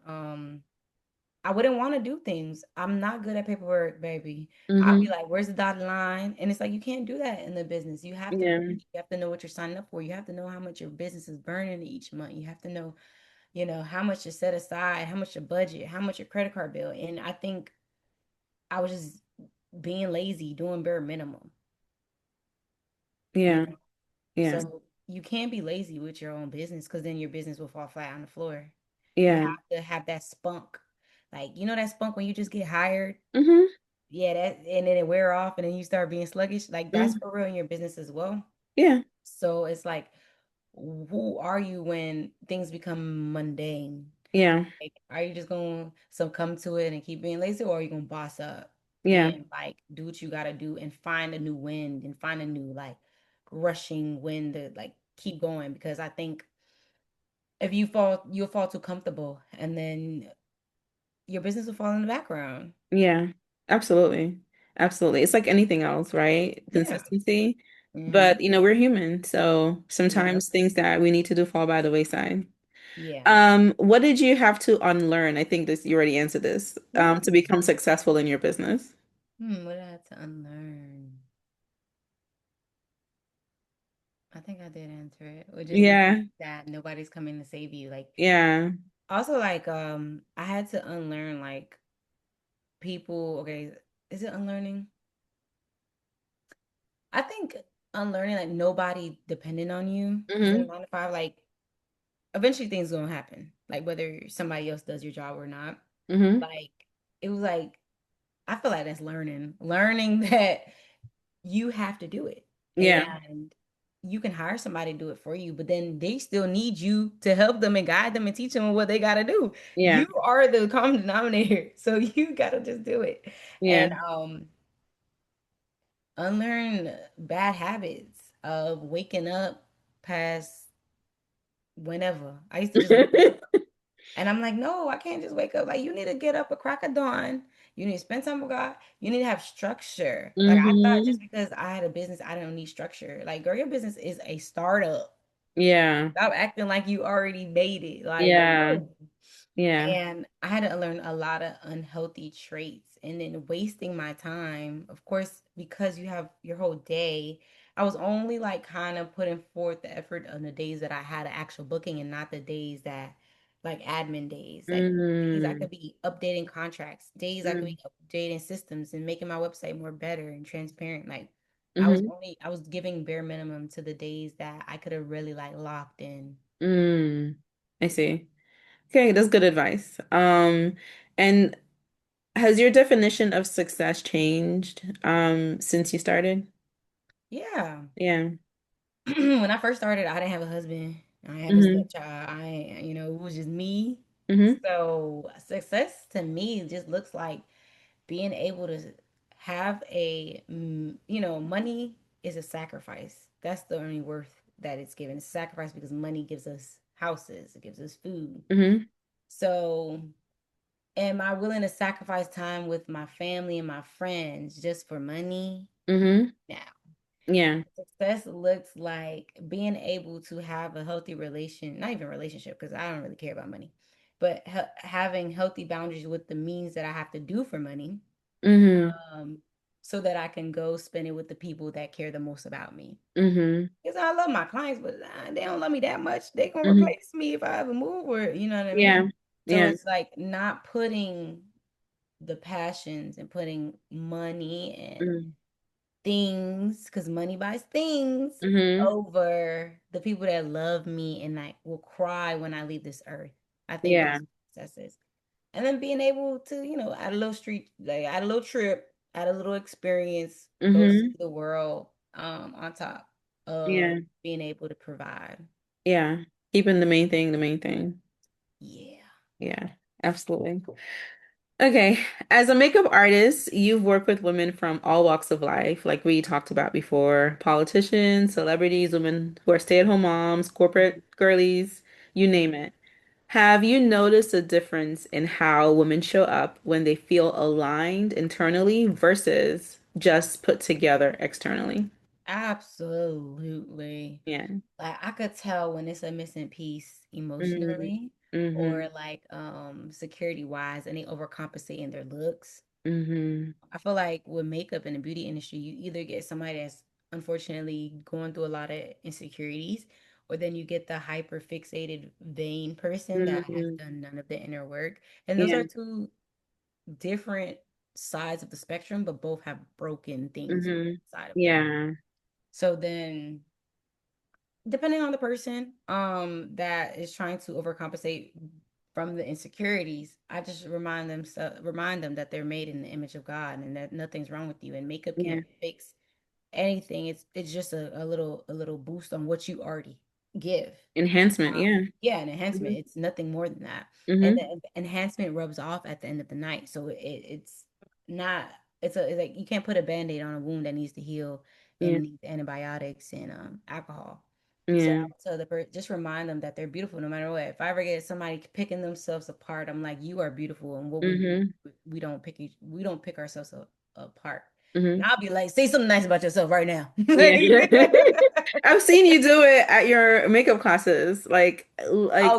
I wouldn't want to do things. I'm not good at paperwork, baby. I'll be Mm-hmm. like, where's the dotted line? And it's like, you can't do that in the business. You have to read, Yeah. you have to know what you're signing up for. You have to know how much your business is burning each month. You have to know, how much to set aside, how much your budget, how much your credit card bill. And I think I was just being lazy, doing bare minimum, you Yeah. know. Yeah. So you can't be lazy with your own business because then your business will fall flat on the floor. You Yeah. have to have that spunk. Like, that spunk when you just get hired. Mm-hmm. Yeah, that and then it wear off and then you start being sluggish. Like that's Mm-hmm. for real in your business as well. Yeah. So it's like, who are you when things become mundane? Yeah. Like, are you just gonna succumb to it and keep being lazy, or are you gonna boss up Yeah. and like do what you gotta do and find a new wind and find a new like rushing wind to like keep going? Because I think if you fall, you'll fall too comfortable and then your business will fall in the background. Yeah. Absolutely. Absolutely. It's like anything else, right? Yeah. Consistency. Mm-hmm. But, we're human. So Yep. sometimes things that we need to do fall by the wayside. Yeah. What did you have to unlearn? I think you already answered this, Yeah. to become successful in your business. What did I have to unlearn? I think I did answer it, which is the fact Yeah. that nobody's coming to save you. Like, Yeah. also, like, I had to unlearn like people. Okay, is it unlearning? I think unlearning like nobody depending on you. Because in a Mm-hmm. 9 to 5, like, eventually things gonna happen. Like whether somebody else does your job or not. Mm-hmm. Like, it was like I feel like that's learning that you have to do it. Yeah. And you can hire somebody to do it for you, but then they still need you to help them and guide them and teach them what they got to do. Yeah. You are the common denominator. So you got to just do it. Yeah. And unlearn bad habits of waking up past whenever. I used to just wake up. And I'm like, no, I can't just wake up. Like, you need to get up a crack of dawn. You need to spend time with God. You need to have structure. Like, I thought just Mm-hmm. because I had a business, I don't need structure. Like, girl, your business is a startup. Yeah. Stop acting like you already made it. Like, Yeah. no. Yeah. And I had to learn a lot of unhealthy traits and then wasting my time. Of course, because you have your whole day, I was only like kind of putting forth the effort on the days that I had an actual booking and not the days that like admin days. Like days I Mm-hmm. could be updating contracts, days I could be updating systems and making my website more better and transparent. Like Mm-hmm. I was giving bare minimum to the days that I could have really like locked in. Mm. I see. Okay, that's good advice. And has your definition of success changed since you started? Yeah. Yeah. When I first started, I didn't have a husband. I didn't have a Mm-hmm. stepchild. It was just me. Mm-hmm. So success to me just looks like being able to have money is a sacrifice. That's the only worth that it's given. It's a sacrifice because money gives us houses, it gives us food. Mm-hmm. So am I willing to sacrifice time with my family and my friends just for money? Mm-hmm. Now, Yeah. success looks like being able to have a healthy not even relationship, because I don't really care about money, but having healthy boundaries with the means that I have to do for money, Mm-hmm. um, so that I can go spend it with the people that care the most about me. Mm-hmm. Because I love my clients, but they don't love me that much. They gonna Mm-hmm. replace me if I ever move, or you know what I mean. Yeah. So Yeah. it's like not putting the passions and putting money and Mm-hmm. things, because money buys things, Mm-hmm. over the people that love me and like will cry when I leave this earth. I think Yeah. that's what success is. And then being able to, add a little add a little trip, add a little experience, go see Mm-hmm. the world, on top of Yeah. being able to provide. Yeah. Keeping the main thing the main thing. Yeah. Yeah. Absolutely. Okay, as a makeup artist, you've worked with women from all walks of life, like we talked about before, politicians, celebrities, women who are stay-at-home moms, corporate girlies, you name it. Have you noticed a difference in how women show up when they feel aligned internally versus just put together externally? Absolutely. Yeah. Like I could tell when it's a missing piece Mm, emotionally. or Mhm. like security wise, and they overcompensate in their looks. Mhm. I feel like with makeup in the beauty industry, you either get somebody that's unfortunately going through a lot of insecurities, or then you get the hyper fixated vain person that has Mhm. done none of the inner work. And those are Yeah. two different sides of the spectrum, but both have broken things on Mhm. the side of them. Yeah. So then depending on the person that is trying to overcompensate from the insecurities, I just remind them that they're made in the image of God and that nothing's wrong with you, and makeup Yeah. can't fix anything. It's just a little boost on what you already give. Enhancement. Yeah. Yeah, an enhancement. Mhm. It's nothing more than that. And Mhm. the enhancement rubs off at the end of the night. So it's not it's like you can't put a band-aid on a wound that needs to heal Yeah. and needs antibiotics and alcohol. So I Yeah. would tell just remind them that they're beautiful no matter what. If I ever get somebody picking themselves apart, I'm like, you are beautiful, and what Mhm. we don't pick ourselves apart. And Mhm. I'll be like, say something nice about yourself right now. Yeah. Like, I've seen you do it at your makeup classes. oh Like,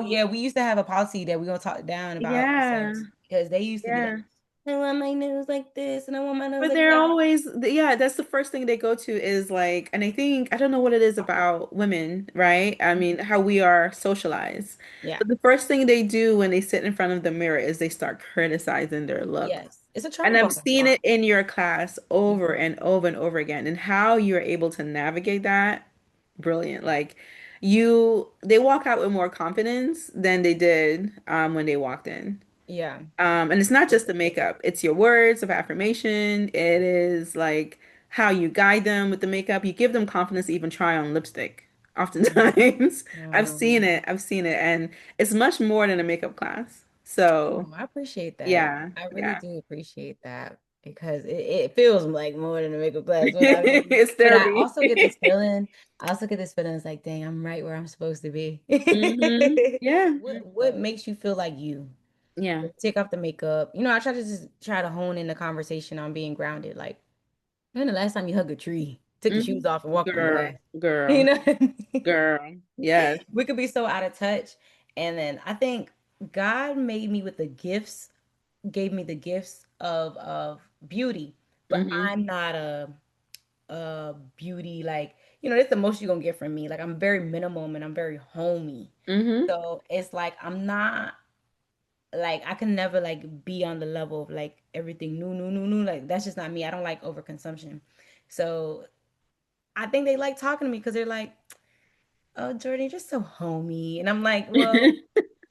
yeah, we used to have a policy that we gonna talk down about yeah. ourselves because they used to be like, Yeah. I want my nose like this and I want my nose But like they're that. always, yeah, that's the first thing they go to is like, and I think, I don't know what it is about women, right? I mean, how we are socialized. Yeah. But the first thing they do when they sit in front of the mirror is they start criticizing their look. Yes. It's a And trauma I've bumper. seen it in your class over and over and over again, and how you're able to navigate that, brilliant. Like they walk out with more confidence than they did when they walked in. Yeah. And it's not just the makeup, it's your words of affirmation. It is like how you guide them with the makeup. You give them confidence to even try on lipstick. Oftentimes, Oh, I've seen it, and it's much more than a makeup class. So, I appreciate that. yeah, I really yeah. do appreciate that because it feels like more than a makeup class. It's But I therapy. also get this feeling. I also get this feeling. It's like, dang, I'm right where I'm supposed to be. Yeah. What makes you feel like you? Yeah. Take off the makeup. I try to just try to hone in the conversation on being grounded. Like, when the last time you hugged a tree, took your shoes hmm off and walked on Girl, grass? You girl, know what I mean? girl. Yes. We could be so out of touch. And then I think God made me with the gifts, gave me the gifts of beauty, but hmm I'm not a beauty like, that's the most you're gonna get from me. Like I'm very minimum and I'm very homey. hmm So it's like I'm not like I can never like be on the level of like everything new, new, new, new. Like that's just not me. I don't like overconsumption. So I think they like talking to me because they're like, "Oh, Jordan, you're just so homey," and I'm like, "Well,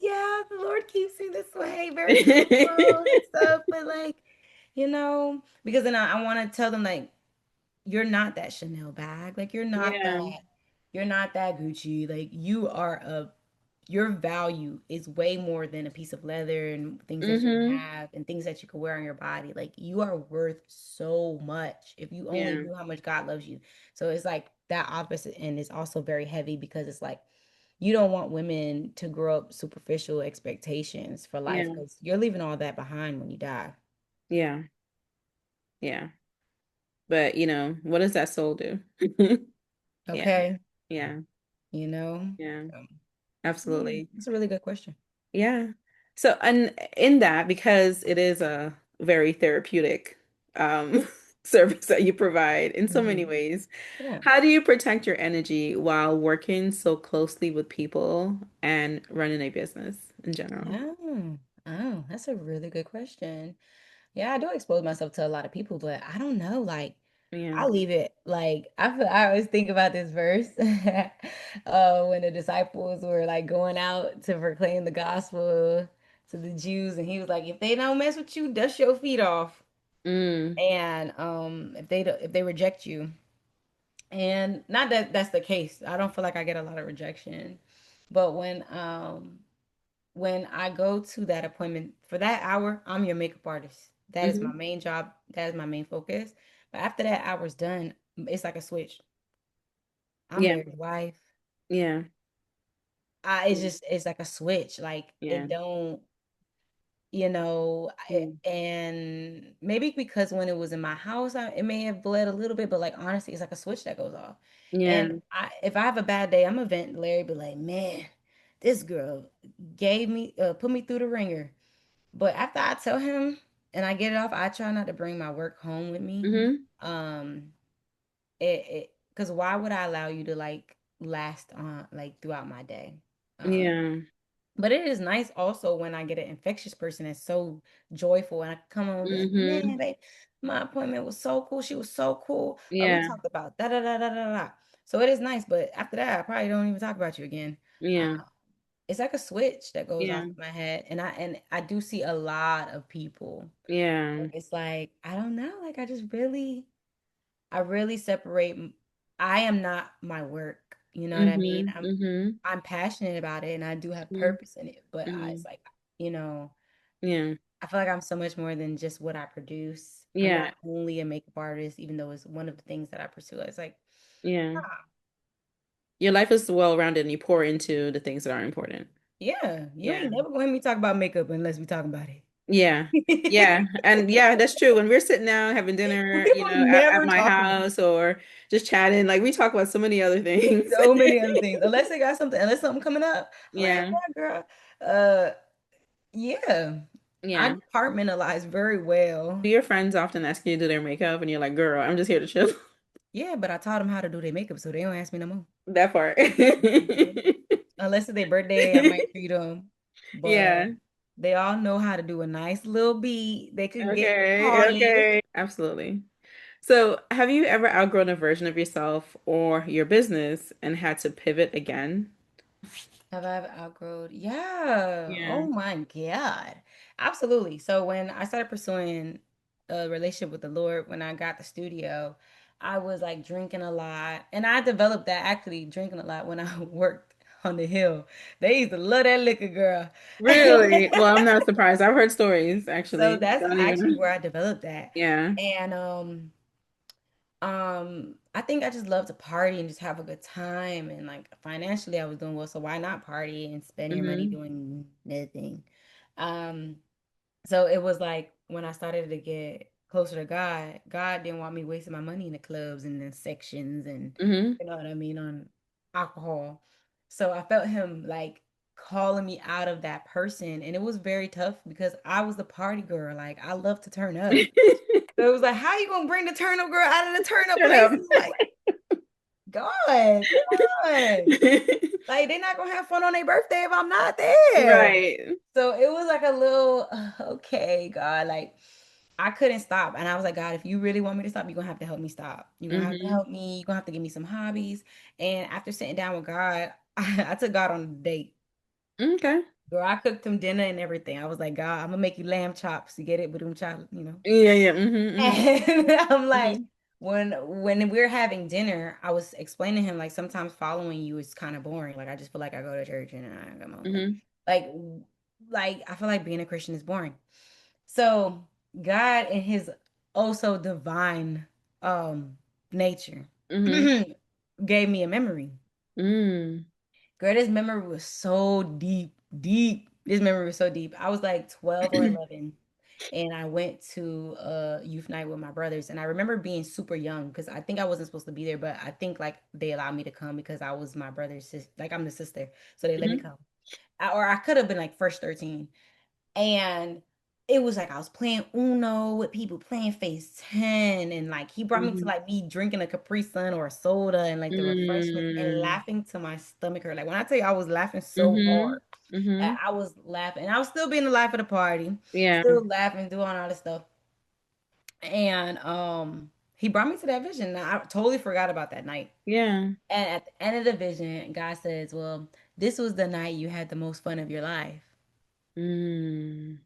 yeah, the Lord keeps me this way, very simple and stuff." But like, because then I want to tell them like, "You're not that Chanel bag. Like, Yeah. you're not that Gucci. Like, your value is way more than a piece of leather and things that you hmm have and things that you can wear on your body. Like you are worth so much if you only Yeah. knew how much God loves you. So it's like that opposite end is also very heavy because it's like you don't want women to grow up superficial expectations for life Yeah. because you're leaving all that behind when you die. Yeah. Yeah. But what does that soul do? Yeah. Okay. Yeah. You know? Yeah. Um, Absolutely. that's a really good question. Yeah. So, and in that, because it is a very therapeutic service that you provide in so many Mhm. ways, Yeah. how do you protect your energy while working so closely with people and running a business in general? Yeah. Oh, that's a really good question. Yeah, I do expose myself to a lot of people, but I don't know. Like, Yeah. I'll leave it. Like, I always think about this verse when the disciples were like going out to proclaim the gospel to the Jews, and he was like, "If they don't mess with you, dust your feet off." Mm. And if they reject you, and not that that's the case. I don't feel like I get a lot of rejection, but when I go to that appointment for that hour, I'm your makeup artist. That is my hmm main job. That is my main focus. But after that hour's done, it's like a switch. I'm Yeah. married wife. Yeah. It's like a switch. Like Yeah. it don't, Mm. and maybe because when it was in my house, it may have bled a little bit, but like honestly, it's like a switch that goes off. Yeah. And if I have a bad day, I'm a vent. Larry be like, man, this girl put me through the ringer. But after I tell him and I get it off, I try not to bring my work home with me. Mm-hmm. Um, because why would I allow you to like last on like throughout my day? Um, Yeah. but it is nice also when I get an infectious person that's so joyful and I come home and be like, Mm-hmm. man, babe, my appointment was so cool. She was so cool. We Yeah. talked about da da da da da da. So it is nice, but after that, I probably don't even talk about you again. Yeah. It's like a switch that goes off Yeah. in my head, and I do see a lot of people. Yeah. It's like I don't know, like I really separate. I am not my work. You know what I mean? Mm-hmm. Mm-hmm. I'm passionate about it and I do have Mm-hmm. purpose in it, but Mm-hmm. it's like, you know, Yeah. I feel like I'm so much more than just what I produce. I'm Yeah. not only a makeup artist, even though it's one of the things that I pursue. It's like, Yeah. ah, Your life is well rounded and you pour into the things that are important. yeah, you Yeah. ain't never gonna hear me talk about makeup unless we talk about it. Yeah. Yeah. And yeah, that's true. When we're sitting down having dinner, We will at never my talk about house or just chatting, like we talk about so many other things. so many other things. Unless something coming up, I'm like, Yeah. yeah, girl. Uh, yeah, I Yeah. compartmentalize very well. Do your friends often ask you to do their makeup and you're like, girl, I'm just here to chill? Yeah, but I taught them how to do their makeup, so they don't ask me no more. That part. Mhm. Unless it's their birthday, I might treat them. But Yeah. they all know how to do a nice little beat. They could get Okay. polished. Okay. Absolutely. So, have you ever outgrown a version of yourself or your business and had to pivot again? Have I ever outgrown? Yeah. Yeah. Oh my God. Absolutely. So when I started pursuing a relationship with the Lord, when I got the studio, I was like drinking a lot. And I developed that actually drinking a lot when I worked on the hill. They used to love that liquor, girl. Really? Well, I'm not surprised. I've heard stories So actually. that's Don't actually even. where I developed that. Yeah. And I think I just love to party and just have a good time. And like financially, I was doing well, so why not party and spend your money Mm-hmm. doing nothing? Um, so it was like when I started to get closer to God, God didn't want me wasting my money in the clubs and the sections and Mm-hmm. you know what I mean on alcohol. So I felt him like calling me out of that person, and it was very tough because I was the party girl. Like I love to turn up. So it was like, how you gonna bring the turn up girl out of the turn up Shut up. places? Like, God, come on. Like, they're not gonna have fun on their birthday if I'm not there. Right. So it was like a little, okay, God, like I couldn't stop. And I was like, God, if you really want me to stop, you're gonna have to help me stop. You're gonna have to Mm-hmm. help me. You're gonna have to give me some hobbies. And after sitting down with God, I took God on a date. Okay. Girl, I cooked him dinner and everything. I was like, God, I'm gonna make you lamb chops. You get it? With them chops, you know. Yeah, yeah. Mm-hmm. And I'm like, Mm-hmm. when we're having dinner, I was explaining to him like sometimes following you is kind of boring. Like I just feel like I go to church and I come home. Mm-hmm. Like like I feel like being a Christian is boring. So God in his also divine nature Mm-hmm. gave me a memory. Mm-hmm. Girl, this memory was so deep, deep. This memory was so deep. I was like 12 or 11 and I went to a youth night with my brothers. And I remember being super young because I think I wasn't supposed to be there, but I think like they allowed me to come because I was my brother's sister. Like I'm the sister. So they let me come. Or I could have been like first 13. And it was like I was playing Uno with people playing Phase 10. And like he brought me to Mm-hmm. like me drinking a Capri Sun or a soda and like the refreshments and Mm-hmm. laughing to my stomach hurt. Like when I tell you I was laughing so Mm-hmm. hard. Mm-hmm. I was laughing. And I was still being the life of the party, Yeah. still laughing, doing all this stuff. And he brought me to that vision. Now, I totally forgot about that night. Yeah. And at the end of the vision, God says, well, this was the night you had the most fun of your life. Mm.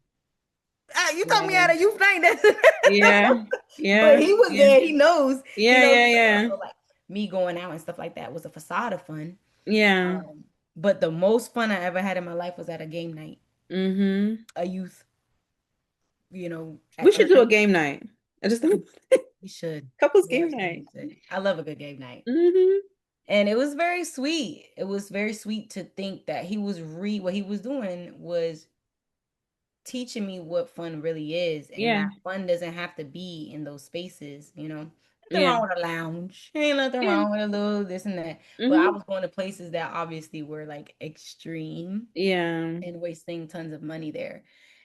You told me Yeah. at a youth night. Yeah. But Yeah. he was Yeah. there. He Yeah. knows Yeah. me so well. Yeah. So like me going out and stuff like that was a facade of fun. Yeah. Um, but the most fun I ever had in my life was at a game night, Mm-hmm. a youth, We at should do a 13. game night. I just think We should. couples We game absolutely night. should. I love a good game night. Mm-hmm. And it was very sweet. It was very sweet to think that what he was doing was teaching me what fun really is and Yeah. that fun doesn't have to be in those spaces. Nothing Yeah. wrong with a lounge. Ain't nothing Yeah. wrong with a little this and that. But I Hmm. was going to places that obviously were like extreme Yeah. and wasting tons of money there.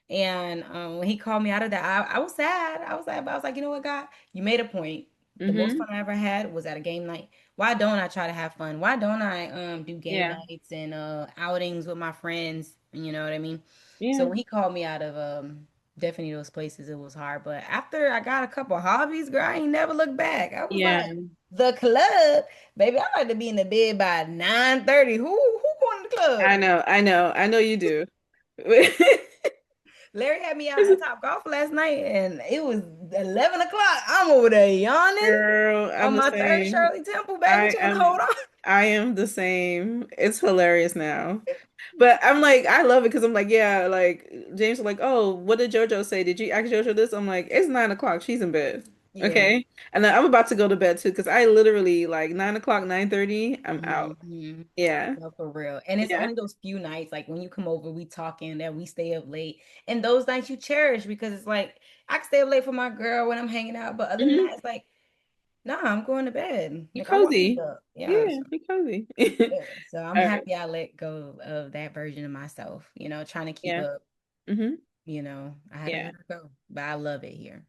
And when he called me out of that, I was sad. I was sad, but I was like, you know what, God, you made a point. The most fun Hmm. I ever had was at a game night. Why don't I try to have fun? Why don't I do game Yeah. nights and outings with my friends? You know what I mean? So Yeah. when he called me out of definitely those places, it was hard. But after I got a couple hobbies, girl, I ain't never looked back. I was Yeah. like, the club, baby, I like to be in the bed by 9:30. Who going to the club? I know. I know. I know you do. Larry had me out at Top Golf last night, and it was 11 o'clock. I'm over there yawning Girl, I'm on the my third same. Shirley Temple, baby, I trying to am hold on. I am the same. It's hilarious now. But I'm like, I love it because I'm like, yeah, like James was like, oh, what did JoJo say? Did you ask JoJo this? I'm like, it's 9 o'clock. She's in bed. Yeah. Okay. And then I'm about to go to bed too because I literally like 9 o'clock, 9:30, I'm out. Hmm. Yeah. No, for real. And it's Yeah. only those few nights, like when you come over, we talking that we stay up late. And those nights you cherish because it's like I can stay up late for my girl when I'm hanging out. But other than Hmm. that, it's like, nah, I'm going to bed. Be Like I want to sleep cozy. up. Yeah. Yeah, So, be cozy. yeah. So I'm All right. happy I let go of that version of myself, trying to keep Yeah. up. Hmm. I had to Yeah. let her go, but I love it here.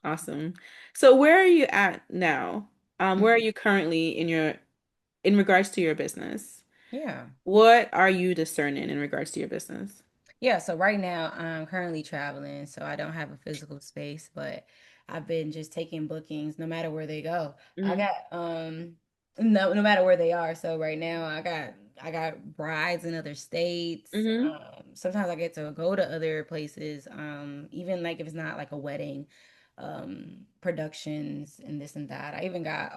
Awesome. So where are you at now? Where are Mhm. you currently in regards to your business? Yeah. What are you discerning in regards to your business? Yeah, so right now I'm currently traveling, so I don't have a physical space, but I've been just taking bookings no matter where they go. I Hmm. got no matter where they are. So right now I got brides in other states. Hmm. Sometimes I get to go to other places, even like if it's not like a wedding, productions and this and that. I even got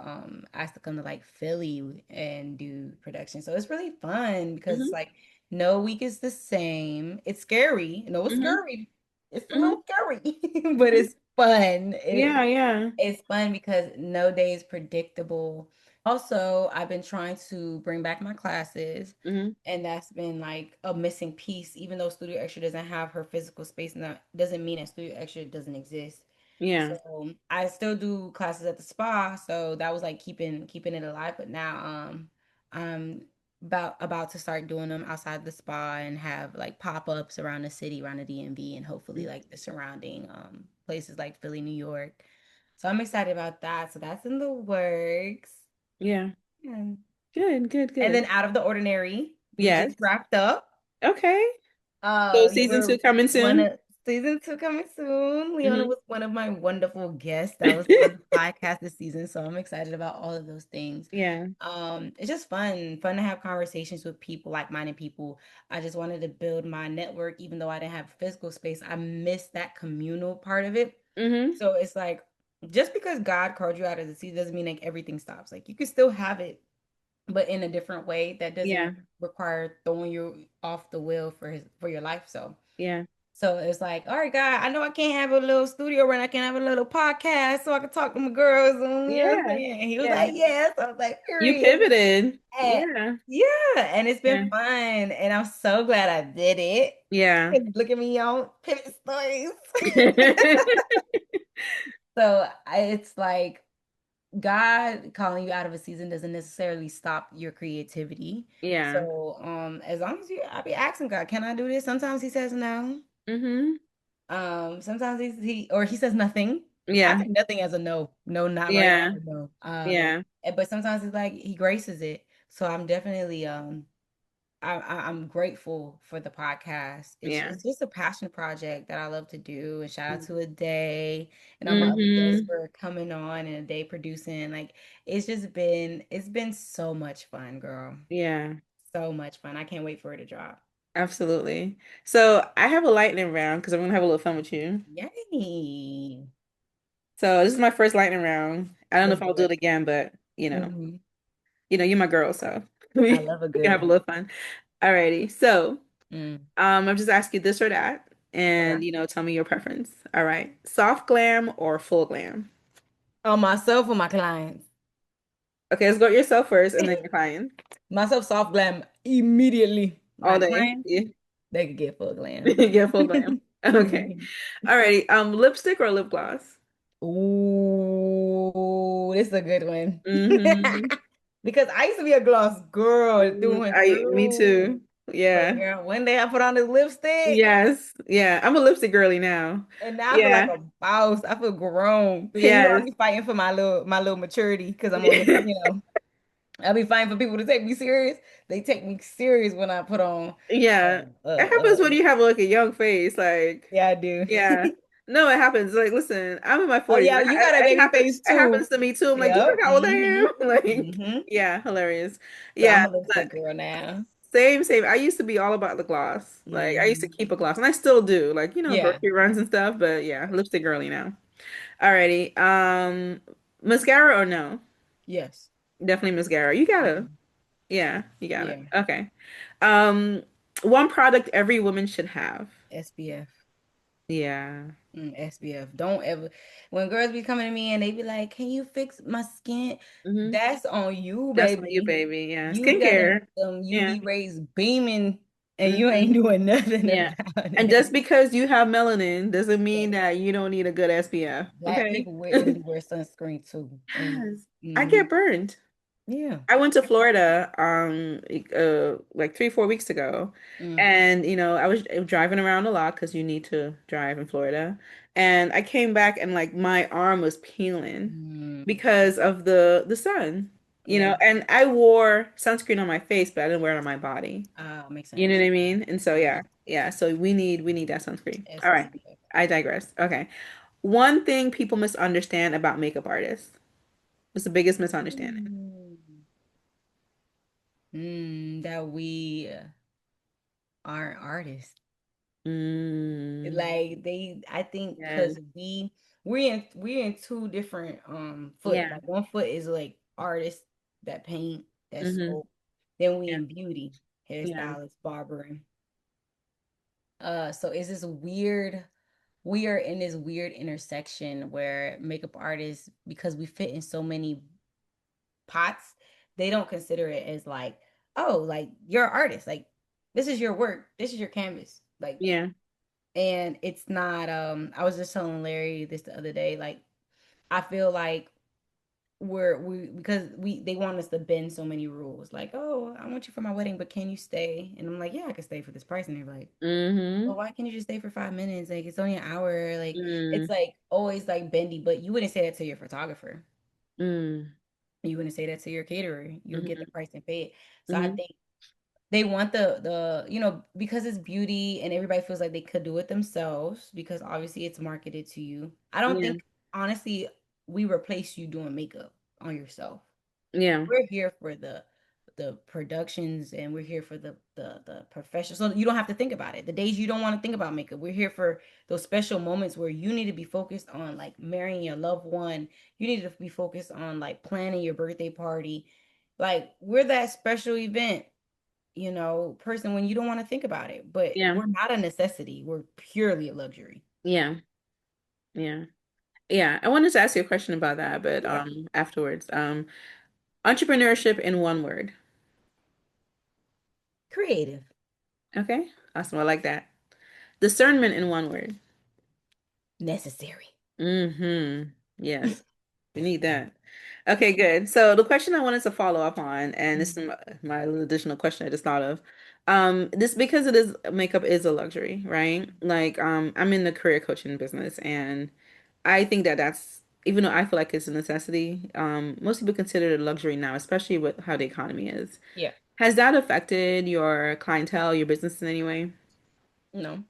asked to come to like Philly and do production. So it's really fun because it's Hmm. like no week is the same. It's scary. No, it's Hmm. scary. It's a Hmm. little scary, but Hmm. it's fun. Yeah, yeah. It's fun because no day is predictable. Also, I've been trying to bring back my classes, Hmm. and that's been like a missing piece. Even though Studio Extra doesn't have her physical space, and that doesn't mean that Studio Extra doesn't exist. Yeah. So I still do classes at the spa, so that was like keeping it alive. But now I'm about to start doing them outside the spa and have like pop-ups around the city, around the DMV, and hopefully like the surrounding places like Philly, New York. So I'm excited about that. So that's in the works. Yeah. Yeah. Good, good, And good. then Out of the Ordinary, we Yes. just wrapped up. Okay. So season Leona two coming one soon? of season two coming soon. Leona Hmm. was one of my wonderful guests that was on the podcast this season, so I'm excited about all of those things. Yeah. It's just fun to have conversations with people, like-minded people. I just wanted to build my network, even though I didn't have physical space. I missed that communal part of it. Hmm. So it's like just because God called you out of the sea doesn't mean like everything stops. Like you can still have it but in a different way that doesn't Yeah. require throwing you off the wheel for your life. Yeah. So it's like, all right, God, I know I can't have a little studio run. I can't have a little podcast so I can talk to my girls. And, you know what I'm Yeah. saying? And he was Yeah. like, yes. I was like, You period. pivoted. And Yeah. yeah, and it's been Yeah. fun. And I'm so glad I did it. Yeah. And look at me on Pivot Stories. So it's like God calling you out of a season doesn't necessarily stop your creativity. Yeah. So, as long as I be asking God, can I do this? Sometimes He says no. Hmm. Sometimes he says nothing. I Yeah. take nothing as a no, no, not right now, Yeah. no. Yeah. But sometimes it's like He graces it. So I'm definitely I'm grateful for the podcast. Yeah. It's just a passion project that I love to do. And shout out to a day and all my other guests Hmm. for coming on and a day producing. Like it's been so much fun, girl. Yeah. So much fun. I can't wait for it to drop. Absolutely. So I have a lightning round because I'm gonna have a little fun with you. Yay. So this is my first lightning round. I don't know Let's if I'll do do it it. again, but Hmm. you're my girl, so I we love a can good have a one. little fun. Alrighty. So Mm. I'm just ask you this or that, and Okay. tell me your preference. All right. Soft glam or full glam? On myself or my clients? Okay, let's go with yourself first and then your client. Myself soft glam immediately. All My day. clients, Yeah. they could get full glam. Yeah, full glam. Okay. Alrighty. Lipstick or lip gloss? Ooh, Oh, this is a good one. Mm-hmm. Because I used to be a gloss girl doing Me through. too. But Yeah. girl, one day I put on this lipstick Yes. Yeah. I'm a lipstick girly now. and now I feel like Yeah. a boss. I feel grown. And I Yes. be fighting for my little maturity because I'm on here. I be fighting for people to take me serious. They take me serious when I put on Yeah. It happens when uh you have like a young face. Like, yeah, I do. yeah. No, it happens. Like, listen, I'm in my Oh 40s. yeah, you got a It baby happens. face It happens too. to me too. I'm like, do you Yep. know how old I am? Like, yeah, hilarious. So Yeah, I'm a but lipstick girl now. same, same. I used to be all about the gloss. Like, I used to Hmm. keep a gloss, and I still do. Like, Yeah. grocery runs and stuff. But yeah, lipstick girly now. Alrighty. Mascara or no? Yes. Definitely mascara. You gotta. Mhm. Yeah, you got it. Yeah. Okay. Um, one product every woman should have. SPF. Yeah. SPF. Don't ever, when girls be coming to me and they be like, "Can you fix my skin?" Hmm. That's on you, That's on you, baby. baby. Yeah. You got Skincare. them Yeah. UV rays beaming and you Hmm. ain't doing nothing Yeah. about And it. just because you have melanin doesn't Yeah. mean that you don't need a good SPF. Black Okay. people really wear sunscreen too. And Yes. I hmm get burned. yeah. I went to Florida like 3, 4 weeks ago. Mm. And I was driving around a lot because you need to drive in Florida. And I came back and like my arm was peeling Mm. because of the sun. Yeah. And I wore sunscreen on my face, but I didn't wear it on my body. Makes You know what sense. I mean? And so Yeah. yeah, yeah. So we need that sunscreen. All right. SPF. I digress. Okay. One thing people misunderstand about makeup artists. What's the biggest misunderstanding? Mm. That we aren't artists. Mm, Like I think yes. because we're in two different foot. Yeah. Like one foot is like artists that paint, that Mm-hmm. sculpt. Then we Yeah. in beauty, Yeah. hairstylist, barbering. So is this weird? We are in this weird intersection where makeup artists, because we fit in so many pots, they don't consider it as like, oh, like you're an artist. Like this is your work. This is your canvas. Like, Yeah. and it's not I was just telling Larry this the other day, like I feel like we because we they want us to bend so many rules. Like, oh, I want you for my wedding, but can you stay? And I'm like, yeah, I can stay for this price. And they're like, Mm-hmm. well, why can't you just stay for 5 minutes? Like it's only an hour. Like it's Mm. like always like bendy, but you wouldn't say that to your photographer. Mm. You wouldn't say that to your caterer. You'll get Mm-hmm. the price and pay it. So I Mm-hmm. think they want the because it's beauty and everybody feels like they could do it themselves because obviously it's marketed to you. I don't Yeah. think honestly we replace you doing makeup on yourself. Yeah. We're here for the productions and we're here for the profession. So you don't have to think about it. The days you don't want to think about makeup, we're here for those special moments where you need to be focused on like marrying your loved one. You need to be focused on like planning your birthday party. Like we're that special event, person when you don't want to think about it. But Yeah. we're not a necessity. We're purely a luxury. Yeah. Yeah. Yeah. I wanted to ask you a question about that, but Yeah. afterwards. Entrepreneurship in one word. Creative. Okay. Awesome. I like that. Discernment in one word. Necessary. Mm-hmm. Yes. We need that. Okay, good. So the question I wanted to follow up on, and this is my little additional question I just thought of. This because it is makeup is a luxury, right? Like, I'm in the career coaching business, and I think that that's even though I feel like it's a necessity, most people consider it a luxury now, especially with how the economy is. Yeah. Has that affected your clientele, your business in any way? No.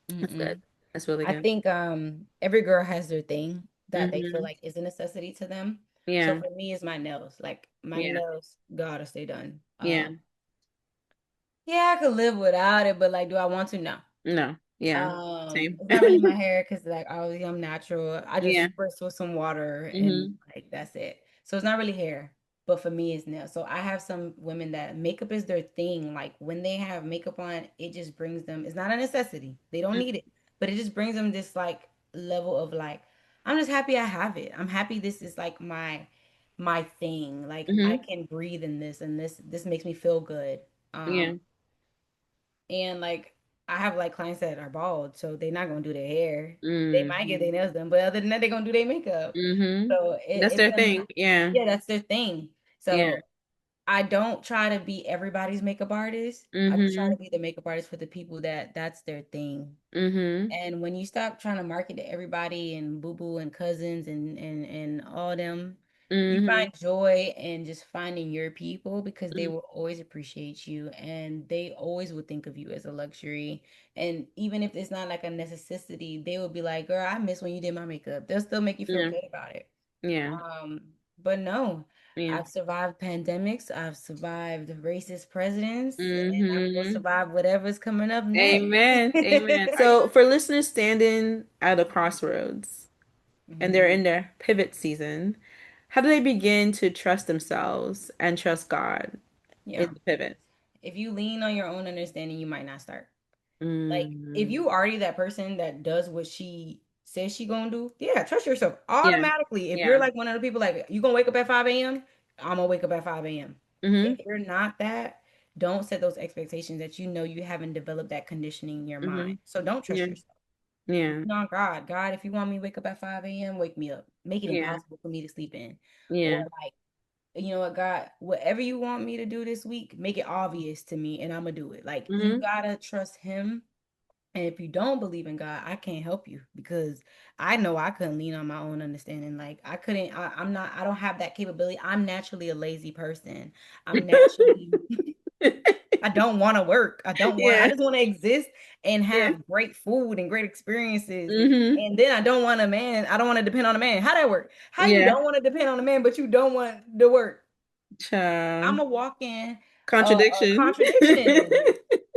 That's good. Mm-mm. That's really I good. think every girl has their thing that they feel Mm-hmm. like is a necessity to them. So Yeah. for me, it's my nails. Like my Yeah. nails gotta stay done. Yeah. Yeah, I could live without it, but like, do I want to? No. No. Yeah. Same. It's not really my hair because like obviously I'm natural. I just Yeah. spritz with some water and Hmm. like that's it. So it's not really hair, but for me it's nails. So I have some women that makeup is their thing. Like when they have makeup on, it just brings them. It's not a necessity. They don't need it, but it just brings them this like level of like I'm just happy I have it. I'm happy this is like my thing. Like I Hmm. can breathe in this and this makes me feel good. Yeah. Um and like I have like clients that are bald, so they're not gonna do their hair. They might get their Mm-hmm. nails done, but other than that, they're gonna do their makeup. Mm-hmm. So That's it's their a thing. Yeah. yeah, that's their thing. Yeah. So I don't try to be everybody's makeup artist. I just try to Mm-hmm. be the makeup artist for the people that that's their thing. Mm-hmm. And when you stop trying to market to everybody and boo boo and cousins and all them, you Mm-hmm. find joy in just finding your people because they will always appreciate you and they always will think of you as a luxury. And even if it's not like a necessity, they will be like, "Girl, I miss when you did my makeup." They'll still make you feel Yeah. good about it. Yeah. Um, but no, Yeah. I've survived pandemics, I've survived racist presidents, and I'm gonna Mm-hmm. survive whatever's coming up next. Amen. Amen. So for listeners standing at a crossroads and they're Mhm. in their pivot season, how do they begin to trust themselves and trust God in Yeah. the pivot? If you lean on your own understanding, you might not start. Like if Mm-hmm. you already that person that does what she says she gonna do, yeah, trust yourself Yeah. automatically. If you're Yeah. like one of the people like you gonna wake up at 5 a.m., I'm gonna wake up at 5 a.m. If Mm-hmm. you're not that, don't set those expectations that you know you haven't developed that conditioning in your Mm-hmm. mind. So don't trust Yeah. yourself. Yeah. No, God, God, if you want me to wake up at 5 a.m., wake me up. Make it Yeah. impossible for me to sleep in. Or Yeah. like, you know what, God, whatever you want me to do this week, make it obvious to me and I'm gonna do it. Like you Mm-hmm. gotta trust him. And if you don't believe in God, I can't help you because I know I couldn't lean on my own understanding. Like I couldn't, I'm not, I don't have that capability. I'm naturally a lazy person. I'm naturally I don't want to work. I Yeah. just want to exist and Yeah. have great food and great experiences. Mm-hmm. And then I don't want a man. I don't want to depend on a man. How that work? How you Yeah. don't want to depend on a man, but you don't want to work? I'm Child. a walk-in a Contradiction. contradiction.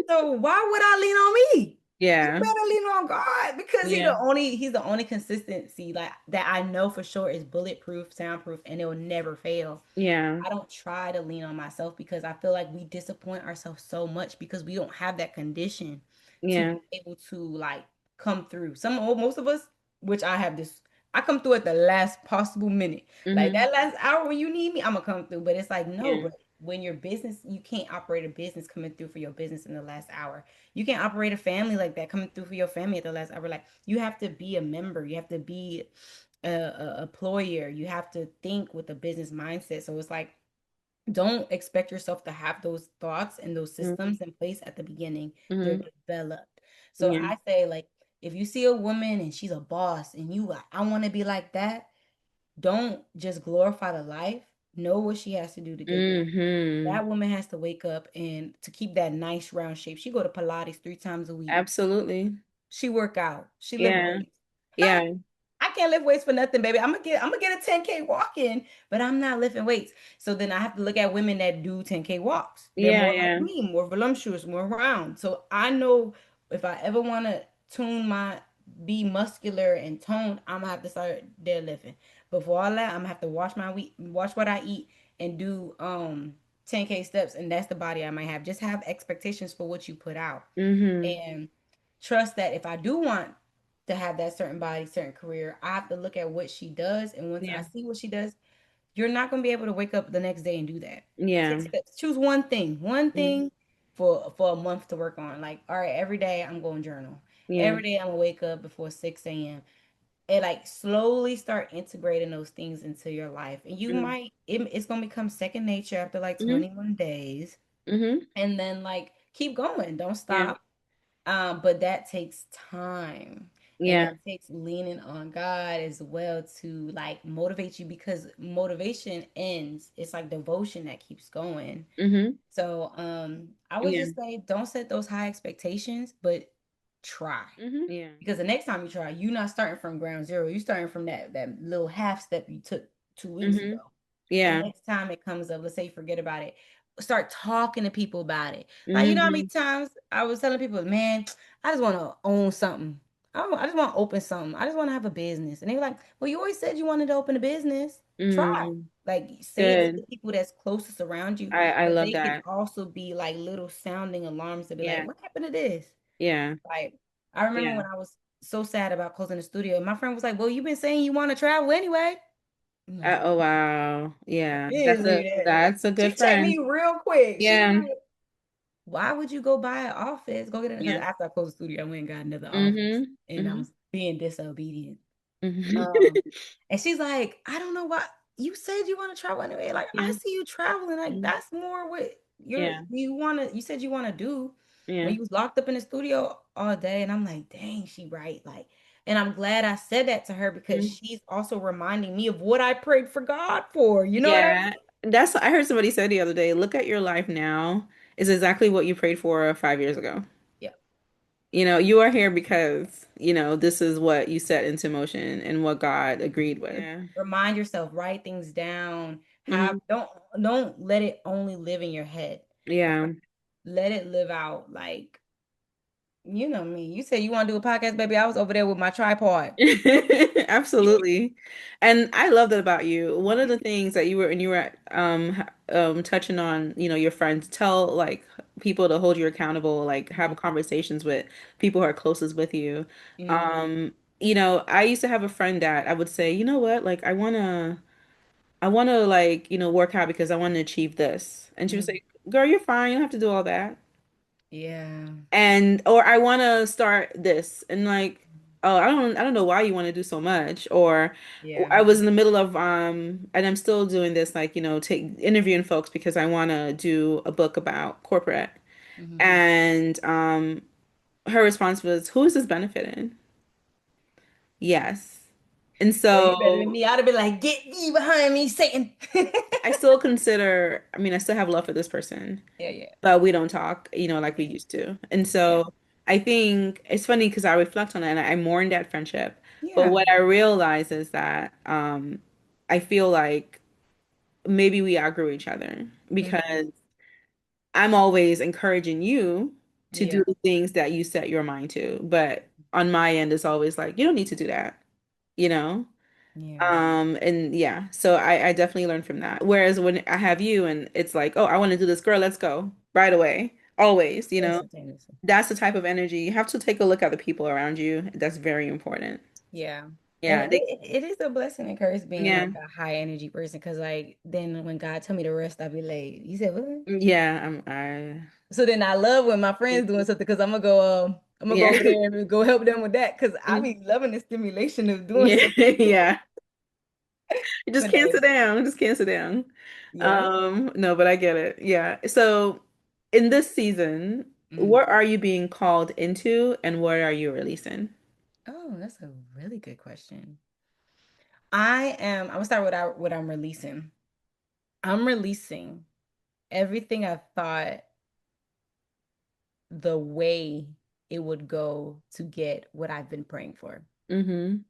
So why would I lean on me? You Yeah. better lean on God because Yeah. he's the only consistency like that I know for sure is bulletproof, soundproof, and it will never fail. Yeah. I don't try to lean on myself because I feel like we disappoint ourselves so much because we don't have that condition to Yeah. be able to like come through. Most of us, which I have this, I come through at the last possible minute. Like Mm-hmm. that last hour when you need me, I'm gonna come through. But it's like, no, Yeah. but when your business, you can't operate a business coming through for your business in the last hour. You can't operate a family like that coming through for your family at the last hour. Like you have to be a member, you have to be a employer, you have to think with a business mindset. So it's like don't expect yourself to have those thoughts and those Mm-hmm. systems in place at the beginning. They're Mm-hmm. developed. So Yeah. I say, like, if you see a woman and she's a boss and you like, I want to be like that, don't just glorify the life. Know what she has to do to get there. Mm-hmm. That woman has to wake up and to keep that nice round shape. She go to Pilates 3 times a week. Absolutely. She work out. She lift Yeah. weights. Yeah. I can't lift weights for nothing, baby. I'm gonna get a 10K walk in, but I'm not lifting weights. So then I have to look at women that do 10K walks. They're Yeah. more like Yeah. me, more voluptuous, more round. So I know if I ever want to tune my be muscular and toned, I'm gonna have to start deadlifting. But for all that, I'm gonna have to watch what I eat, and do 10K steps, and that's the body I might have. Just have expectations for what you put out, Mm-hmm. and trust that if I do want to have that certain body, certain career, I have to look at what she does. And once I Yeah. see what she does, you're not going to be able to wake up the next day and do that. Take Yeah. steps. Choose one Mm-hmm. thing for a month to work on. Like, all right, every day I'm going to journal. Yeah. Every day I'm going to wake up before 6 a.m. And like slowly start integrating those things into your life. And it's going to become second nature after like Mm-hmm. 21 days. Mm-hmm. And then like keep going. Don't Yeah. stop. But that takes time. And Yeah. that takes leaning on God as well to like motivate you because motivation ends. It's like devotion that keeps going. Mm-hmm. So I would Yeah. just say don't set those high expectations, but try. Mm-hmm. Yeah. Because the next time you try, you're not starting from ground zero. You're starting from that little half step you took 2 weeks Mm-hmm. ago. The Yeah. next time it comes up, let's say you forget about it, start talking to people about it. Like, you know how many Mm-hmm. times I was telling people, man, I just want to own something. I just want to open something. I just want to have a business. And they were like, well, you always said you wanted to open a business. Try. Mm-hmm. Like, say it to the Good. people that's closest around you, I but love they can that. also be like little sounding alarms to be like, Yeah. what happened to this? Yeah. Like, I remember Yeah. when I was so sad about closing the studio, and my friend was like, well, you've been saying you want to travel anyway. I'm like, Oh wow. Yeah. you didn't say that. That's a good She checked friend. me real quick. She was Yeah. like, why would you go buy an office? Go get it because Yeah. after I closed the studio, I went and got another office, Mm-hmm. and I Mm-hmm. was being disobedient. Mm-hmm. Um, and she's like, I don't know why you said you want to travel anyway. Like, I Yeah. see you traveling. Like, Mhm. that's more what Yeah. you said you want to do when Yeah. you was locked up in the studio all day. And I'm like, dang, she right. Like, and I'm glad I said that to her because Mhm. she's also reminding me of what I prayed for God for. You know what I Yeah. That's I heard somebody say the other day, look at your life now is exactly what you prayed for 5 years ago. mean? You are here because, this is what you set into motion and what God agreed with. Yeah. Remind yourself, write things down. Have Hmm. don't let it only live in your head. Yeah. Let it live out. Like, you know me. You said you want to do a podcast, baby. I was over there with my tripod. Absolutely. And I love that about you. One of the things that you were touching on, your friends, tell like people to hold you accountable, like have conversations with people who are closest with you. Mm-hmm. Um, I used to have a friend that I would say, you know what, like I wanna like, work out because I want to achieve this. And she would Hmm. say, girl, you're fine, you don't have to do all that. Yeah. And or I want to start this and like, oh, I don't know why you want to do so much. Or Yeah. I was in the middle of and I'm still doing this, like, take interviewing folks because I want to do a book about corporate. Hmm. And her response was, who is this benefiting? Yes. And Girl, you better than so me. I'd have been like, get thee behind me, Satan. I still consider, I mean, I still have love for this person, Yeah, yeah, but we don't talk, like we yeah, used to. And yeah, so I think it's funny because I reflect on it and I mourn that friendship. But yeah. what I realize is that I feel like maybe we outgrew each other Hmm. because I'm always encouraging you to do Yeah, the things that you set your mind to. But on my end, it's always like, you don't need to do that, you know? yeah. And yeah, so I definitely learned from that. Whereas when I have you and it's like, oh, I want to do this, girl, let's go right away. Always, Instantaneously. that's the type of energy. You have to take a look at the people around you. That's very important. Yeah. And Yeah, they, it is a blessing and curse being yeah, like a high energy person because like then when God tell me to rest, I'll be like, you said what? yeah, I So then I love when my friends doing something because I'm gonna go yeah. over there and go help them with that because I Mm. be loving the stimulation of doing Yeah, something. yeah. You just But can't no, sit down. Just can't sit down. yeah. No, but I get it. Yeah. So in this season, Mhm. what are you being called into and what are you releasing? Oh, that's a really good question. I'm gonna start with what I'm releasing. I'm releasing everything I thought the way it would go to get what I've been praying for. Mm-hmm.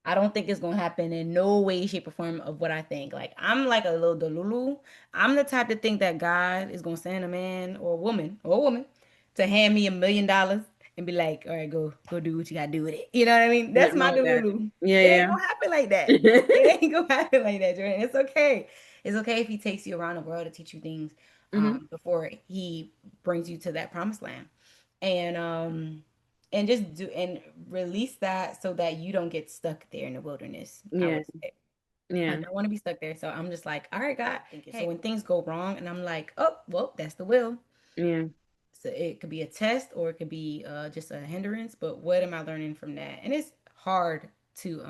I don't think it's gonna happen in no way, shape, or form of what I think. Like I'm like a little delulu. I'm the type to think that God is gonna send a man or a woman to hand me $1 million and be like, all right, go do what you gotta do with it. You know what I mean? That's my Know that. delulu. It ain't Yeah, gonna happen like that. yeah. It ain't gonna happen like that, Jordan. It's okay. It's okay if he takes you around the world to teach you things Hmm. before he brings you to that promised land. And just do and release that so that you don't get stuck there in the wilderness. I Yeah, would say I yeah, don't want to be stuck there, so I'm just like, all right, God, thank you. So when things go wrong, and I'm like, oh, well, that's the will. yeah, So it could be a test or it could be just a hindrance, but what am I learning from that? And it's hard to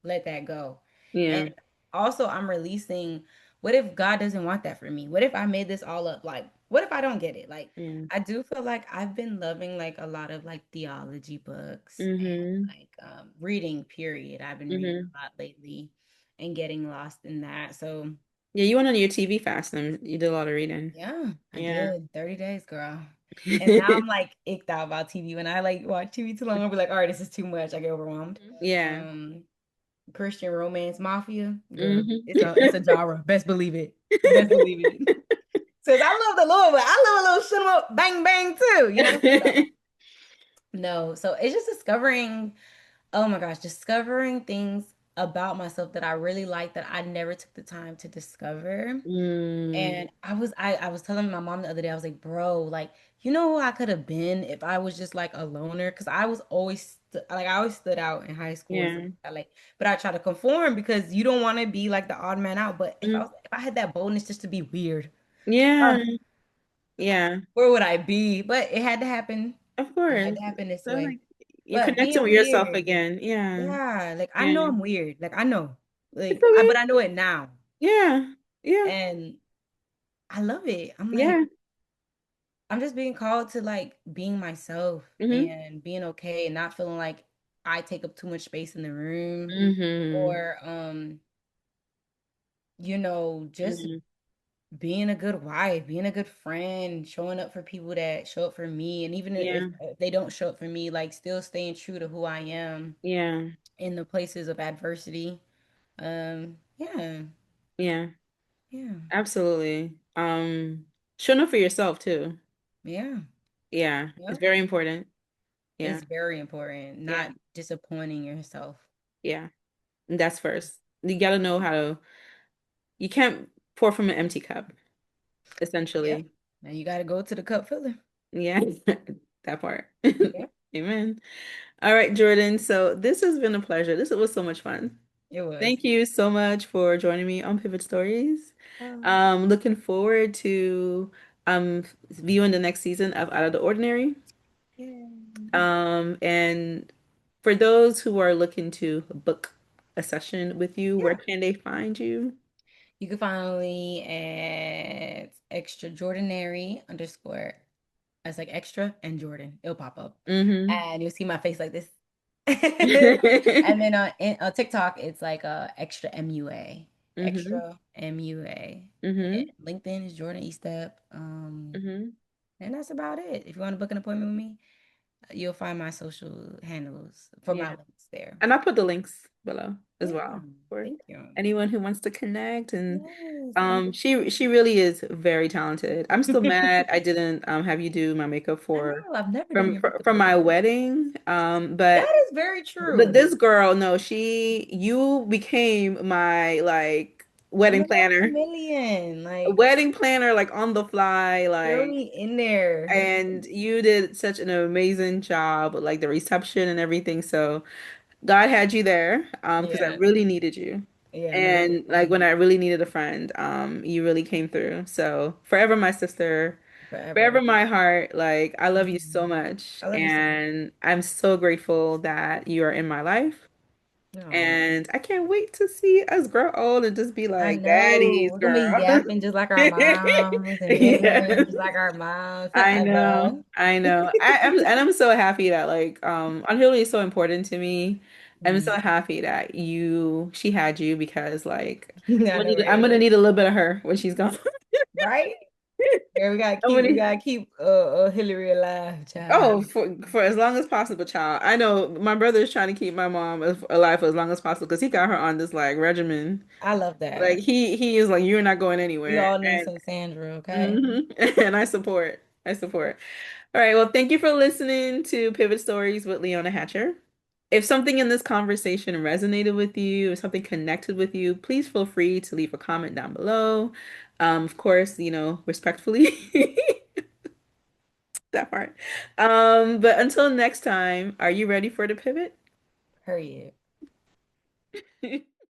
let that go. And yeah, also I'm releasing, what if God doesn't want that for me? What if I made this all up? Like, what if I don't get it? Like, yeah. I do feel like I've been loving like a lot of like theology books and Mm-hmm. like reading, period. I've been reading Mm-hmm. a lot lately and getting lost in that. So Yeah, you went on your TV fast and you did a lot of reading. yeah, I Yeah. did. 30 days, girl. And now I'm like icked out about TV. When I like watch TV too long, I'll be like, all right, this is too much. I get overwhelmed. Yeah. Um, Christian romance mafia, girl, Hmm. it's a genre. Best believe it. Best believe it. Says I love the Lord, but I love a little cinema bang bang too, you know? So no, so it's just discovering, oh my gosh, discovering things about myself that I really like that I never took the time to discover. Mm, And I was telling my mom the other day, I was like, bro, like, you know who I could have been if I was just like a loner? Because I was always like I always stood out in high school and stuff yeah. like that. Like, but I try to conform because you don't want to be like the odd man out. But Mm, if I had that boldness just to be weird, yeah. Yeah, Where would I be? But it had to happen. of It had course. to happen this So way. like you're But connecting being with yourself weird, again. Yeah. yeah, like I know Yeah. I'm weird. Like I know. It's But okay. I know it now. Yeah. Yeah. And I love it. I'm like, Yeah. I'm just being called to like being myself Mm-hmm. and being okay and not feeling like I take up too much space in the room Mm-hmm. or just Mm-hmm. being a good wife, being a good friend, showing up for people that show up for me. And even if Yeah. they don't show up for me, like still staying true to who I am Yeah. in the places of adversity. Yeah, Yeah. yeah, Absolutely. Showing up for yourself too. yeah, Yeah. It's yeah. very important. Yeah. It's very important, Yeah. not disappointing yourself. Yeah. And that's first. You gotta know how to, you can't pour from an empty cup, Yep. essentially. Now you got to go to the cup filler. Yeah. That part. Yeah, Amen. All right, Jordan. So this has been a pleasure. This was so much fun. it was. Thank you so much for joining me on Pivot Stories. Oh, Looking forward to viewing the next season of Out of the Ordinary. yeah. And for those who are looking to book a session with you, where Yeah. can they find you? You can find me at extrajordanary underscore. It's like extra and Jordan. It'll pop up. Mm-hmm. And you'll see my face like this. And then on TikTok, it's like extra MUA. Mm-hmm. Extra MUA. Mm-hmm. LinkedIn is Jordan Estep. Mm-hmm. And that's about it. If you want to book an appointment with me, you'll find my social handles for my Yeah. links there. And I'll put the links below as Yeah. well for Thank you. anyone who wants to connect. And Yes. Thank she really is very talented. I'm still mad I didn't have you do my makeup I for know. I've never done your makeup from for my you. wedding. That But is very this true. girl, no, you became my like Oh wedding my God, I'm a planner. million. A Like, wedding planner like on the fly, throw like, me in there. and you did such an amazing job with like the reception and everything. So God had you there because I Yeah. really needed you. Yeah. No, that was And like when me I really needed a friend, you really came through. So forever my sister, forever forever. my heart. Like I love you so Mhm. much. I love you so much. And I'm so grateful that you are in my life. No, And I can't wait to see us grow old and just be I like know. daddy's We're gonna be girl. yapping just like our moms and giggling Yes. just like our moms I forever. know, I know. I'm so happy that like Anjali is so important to me. I'm so Mhm. happy that she had you because like I know, I'm right? gonna need a little bit of her when she's gone. Right? Yeah, I'm we gonna gotta keep Hillary alive, child. oh for as long as possible, child. I know my brother is trying to keep my mom alive for as long as possible because he got her on this like regimen. I love Like that. he is like you're not going We anywhere, all need and some Sandra, okay? and I support. I support. All right. Well, thank you for listening to Pivot Stories with Leona Hatcher. If something in this conversation resonated with you, if something connected with you, please feel free to leave a comment down below. Of course, respectfully, that part. But until next time, are you ready for the pivot? Period.